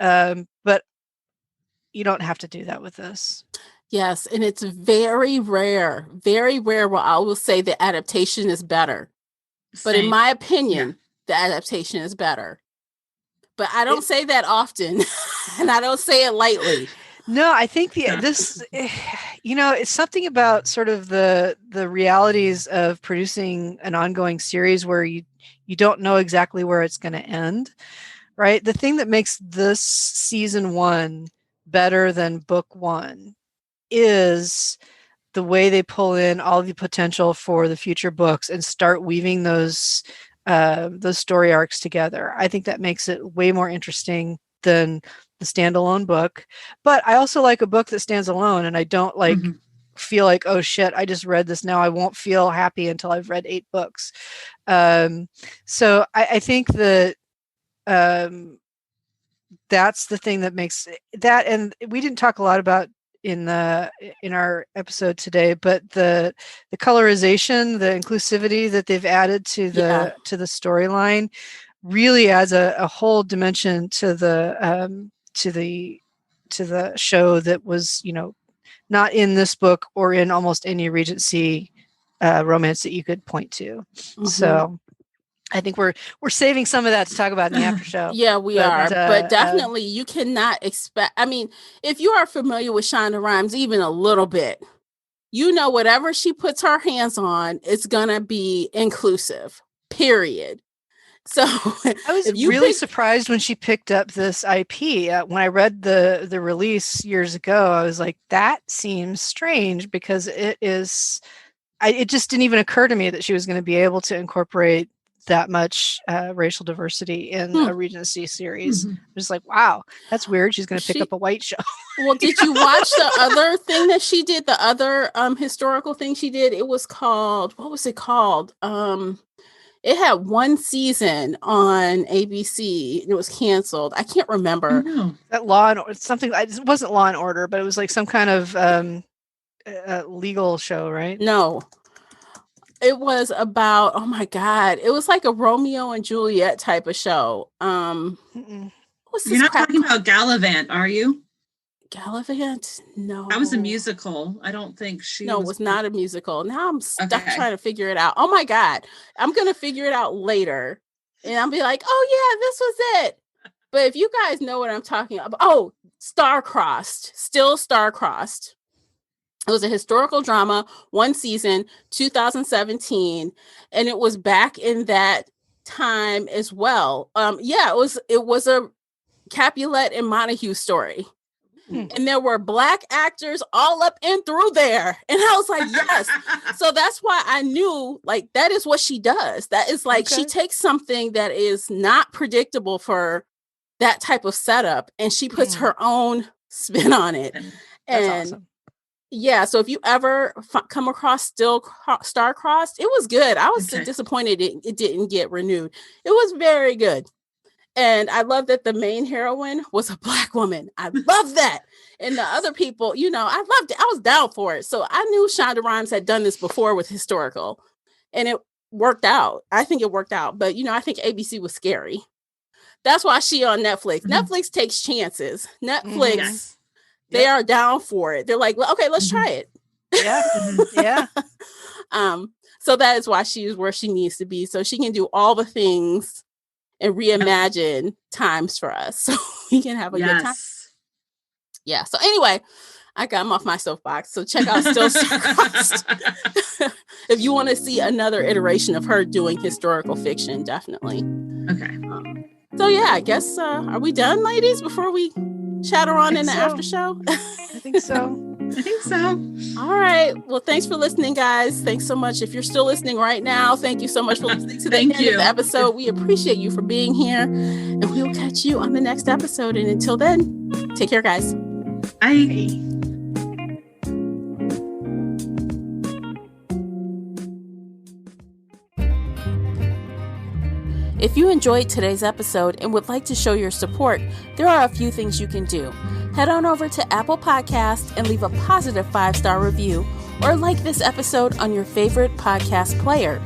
you don't have to do that with this. Yes, and it's very rare where I will say the adaptation is better. But in my opinion, the adaptation is better. But I don't say that often, and I don't say it lightly. No, I think it's something about sort of the realities of producing an ongoing series where you don't know exactly where it's going to end, right? The thing that makes this season 1 better than book 1 is the way they pull in all the potential for the future books and start weaving those story arcs together. I think that makes it way more interesting than the standalone book. But I also like a book that stands alone, and I don't like feel like, oh shit, I just read this, now I won't feel happy until I've read 8 books. So I think that that's the thing that makes that, and we didn't talk a lot about in our episode today, but the colorization, the inclusivity that they've added to the storyline really adds a whole dimension to the show that was, not in this book or in almost any Regency romance that you could point to. So I think we're saving some of that to talk about in the after show. Yeah, we are. But definitely you cannot expect, I mean, if you are familiar with Shonda Rhimes even a little bit, whatever she puts her hands on, it's going to be inclusive, period. So I was really surprised when she picked up this IP. When I read the release years ago, I was like, that seems strange, because it just didn't even occur to me that she was going to be able to incorporate that much racial diversity in a Regency series. I'm just like, wow, that's weird. She's going to pick up a white show. Well, did you watch the other thing that she did? The other historical thing she did? It was called, what was it called? It had 1 season on ABC and it was canceled. I can't remember. That Law and something. It wasn't Law and Order, but it was like some kind of legal show, right? No. It was about, oh my God, it was like a Romeo and Juliet type of show. You're not talking about Gallivant, are you? Gallivant? No. That was a musical. I don't think she No, it was not a musical. Now I'm stuck trying to figure it out. Oh my God. I'm going to figure it out later. And I'll be like, oh yeah, this was it. But if you guys know what I'm talking about. Oh, Star-Crossed. Still Star-Crossed. It was a historical drama, 1 season, 2017, and it was back in that time as well. It was a Capulet and Montague story. And there were Black actors all up and through there. And I was like, yes. So that's why I knew, like, that is what she does. That is like, she takes something that is not predictable for that type of setup, and she puts her own spin on it. That's awesome. Yeah, so if you ever come across Still Star-Crossed, it was good. I was disappointed it didn't get renewed. It was very good. And I love that the main heroine was a Black woman. I love that. And the other people, I loved it. I was down for it. So I knew Shonda Rhimes had done this before with historical, and it worked out. I think it worked out. But, I think ABC was scary. That's why she on Netflix. Netflix takes chances. Netflix... They are down for it. They're like, well, okay, let's try it. Yeah. So that is why she is where she needs to be. So she can do all the things and reimagine times for us. So we can have a good time. Yeah. So anyway, I'm off my soapbox. So check out Still Star-Crossed. If you want to see another iteration of her doing historical fiction, definitely. Okay. So yeah, I guess, are we done, ladies, before we chatter on in the after show? I think so. All right. Well, thanks for listening, guys. Thanks so much. If you're still listening right now, thank you so much for listening to the end of the episode. We appreciate you for being here, and we will catch you on the next episode. And until then, take care, guys. Bye. If you enjoyed today's episode and would like to show your support, there are a few things you can do. Head on over to Apple Podcasts and leave a positive 5-star review, or like this episode on your favorite podcast player.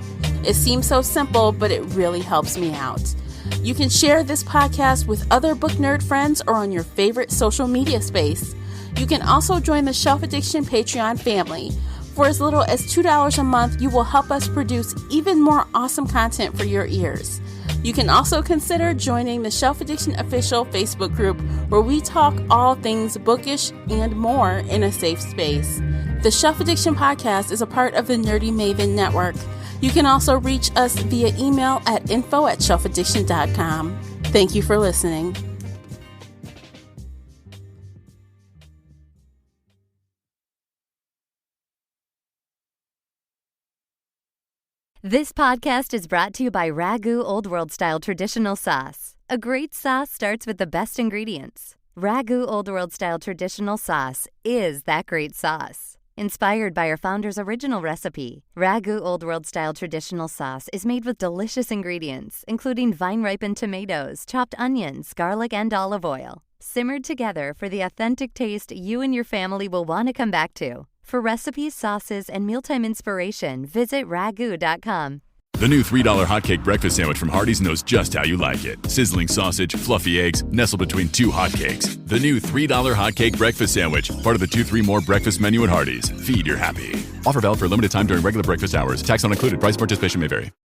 It seems so simple, but it really helps me out. You can share this podcast with other book nerd friends or on your favorite social media space. You can also join the Shelf Addiction Patreon family. For as little as $2 a month, you will help us produce even more awesome content for your ears. You can also consider joining the Shelf Addiction official Facebook group, where we talk all things bookish and more in a safe space. The Shelf Addiction podcast is a part of the Nerdy Maven network. You can also reach us via email at info@shelfaddiction.com. Thank you for listening. This podcast is brought to you by Ragu Old World Style Traditional Sauce. A great sauce starts with the best ingredients. Ragu Old World Style Traditional Sauce is that great sauce. Inspired by our founder's original recipe, Ragu Old World Style Traditional Sauce is made with delicious ingredients, including vine-ripened tomatoes, chopped onions, garlic, and olive oil, simmered together for the authentic taste you and your family will want to come back to. For recipes, sauces, and mealtime inspiration, visit ragu.com. The new $3 hotcake breakfast sandwich from Hardee's knows just how you like it. Sizzling sausage, fluffy eggs, nestled between two hotcakes. The new $3 hotcake breakfast sandwich, part of the 2-3 more breakfast menu at Hardee's. Feed your happy. Offer valid for a limited time during regular breakfast hours. Tax not included. Price participation may vary.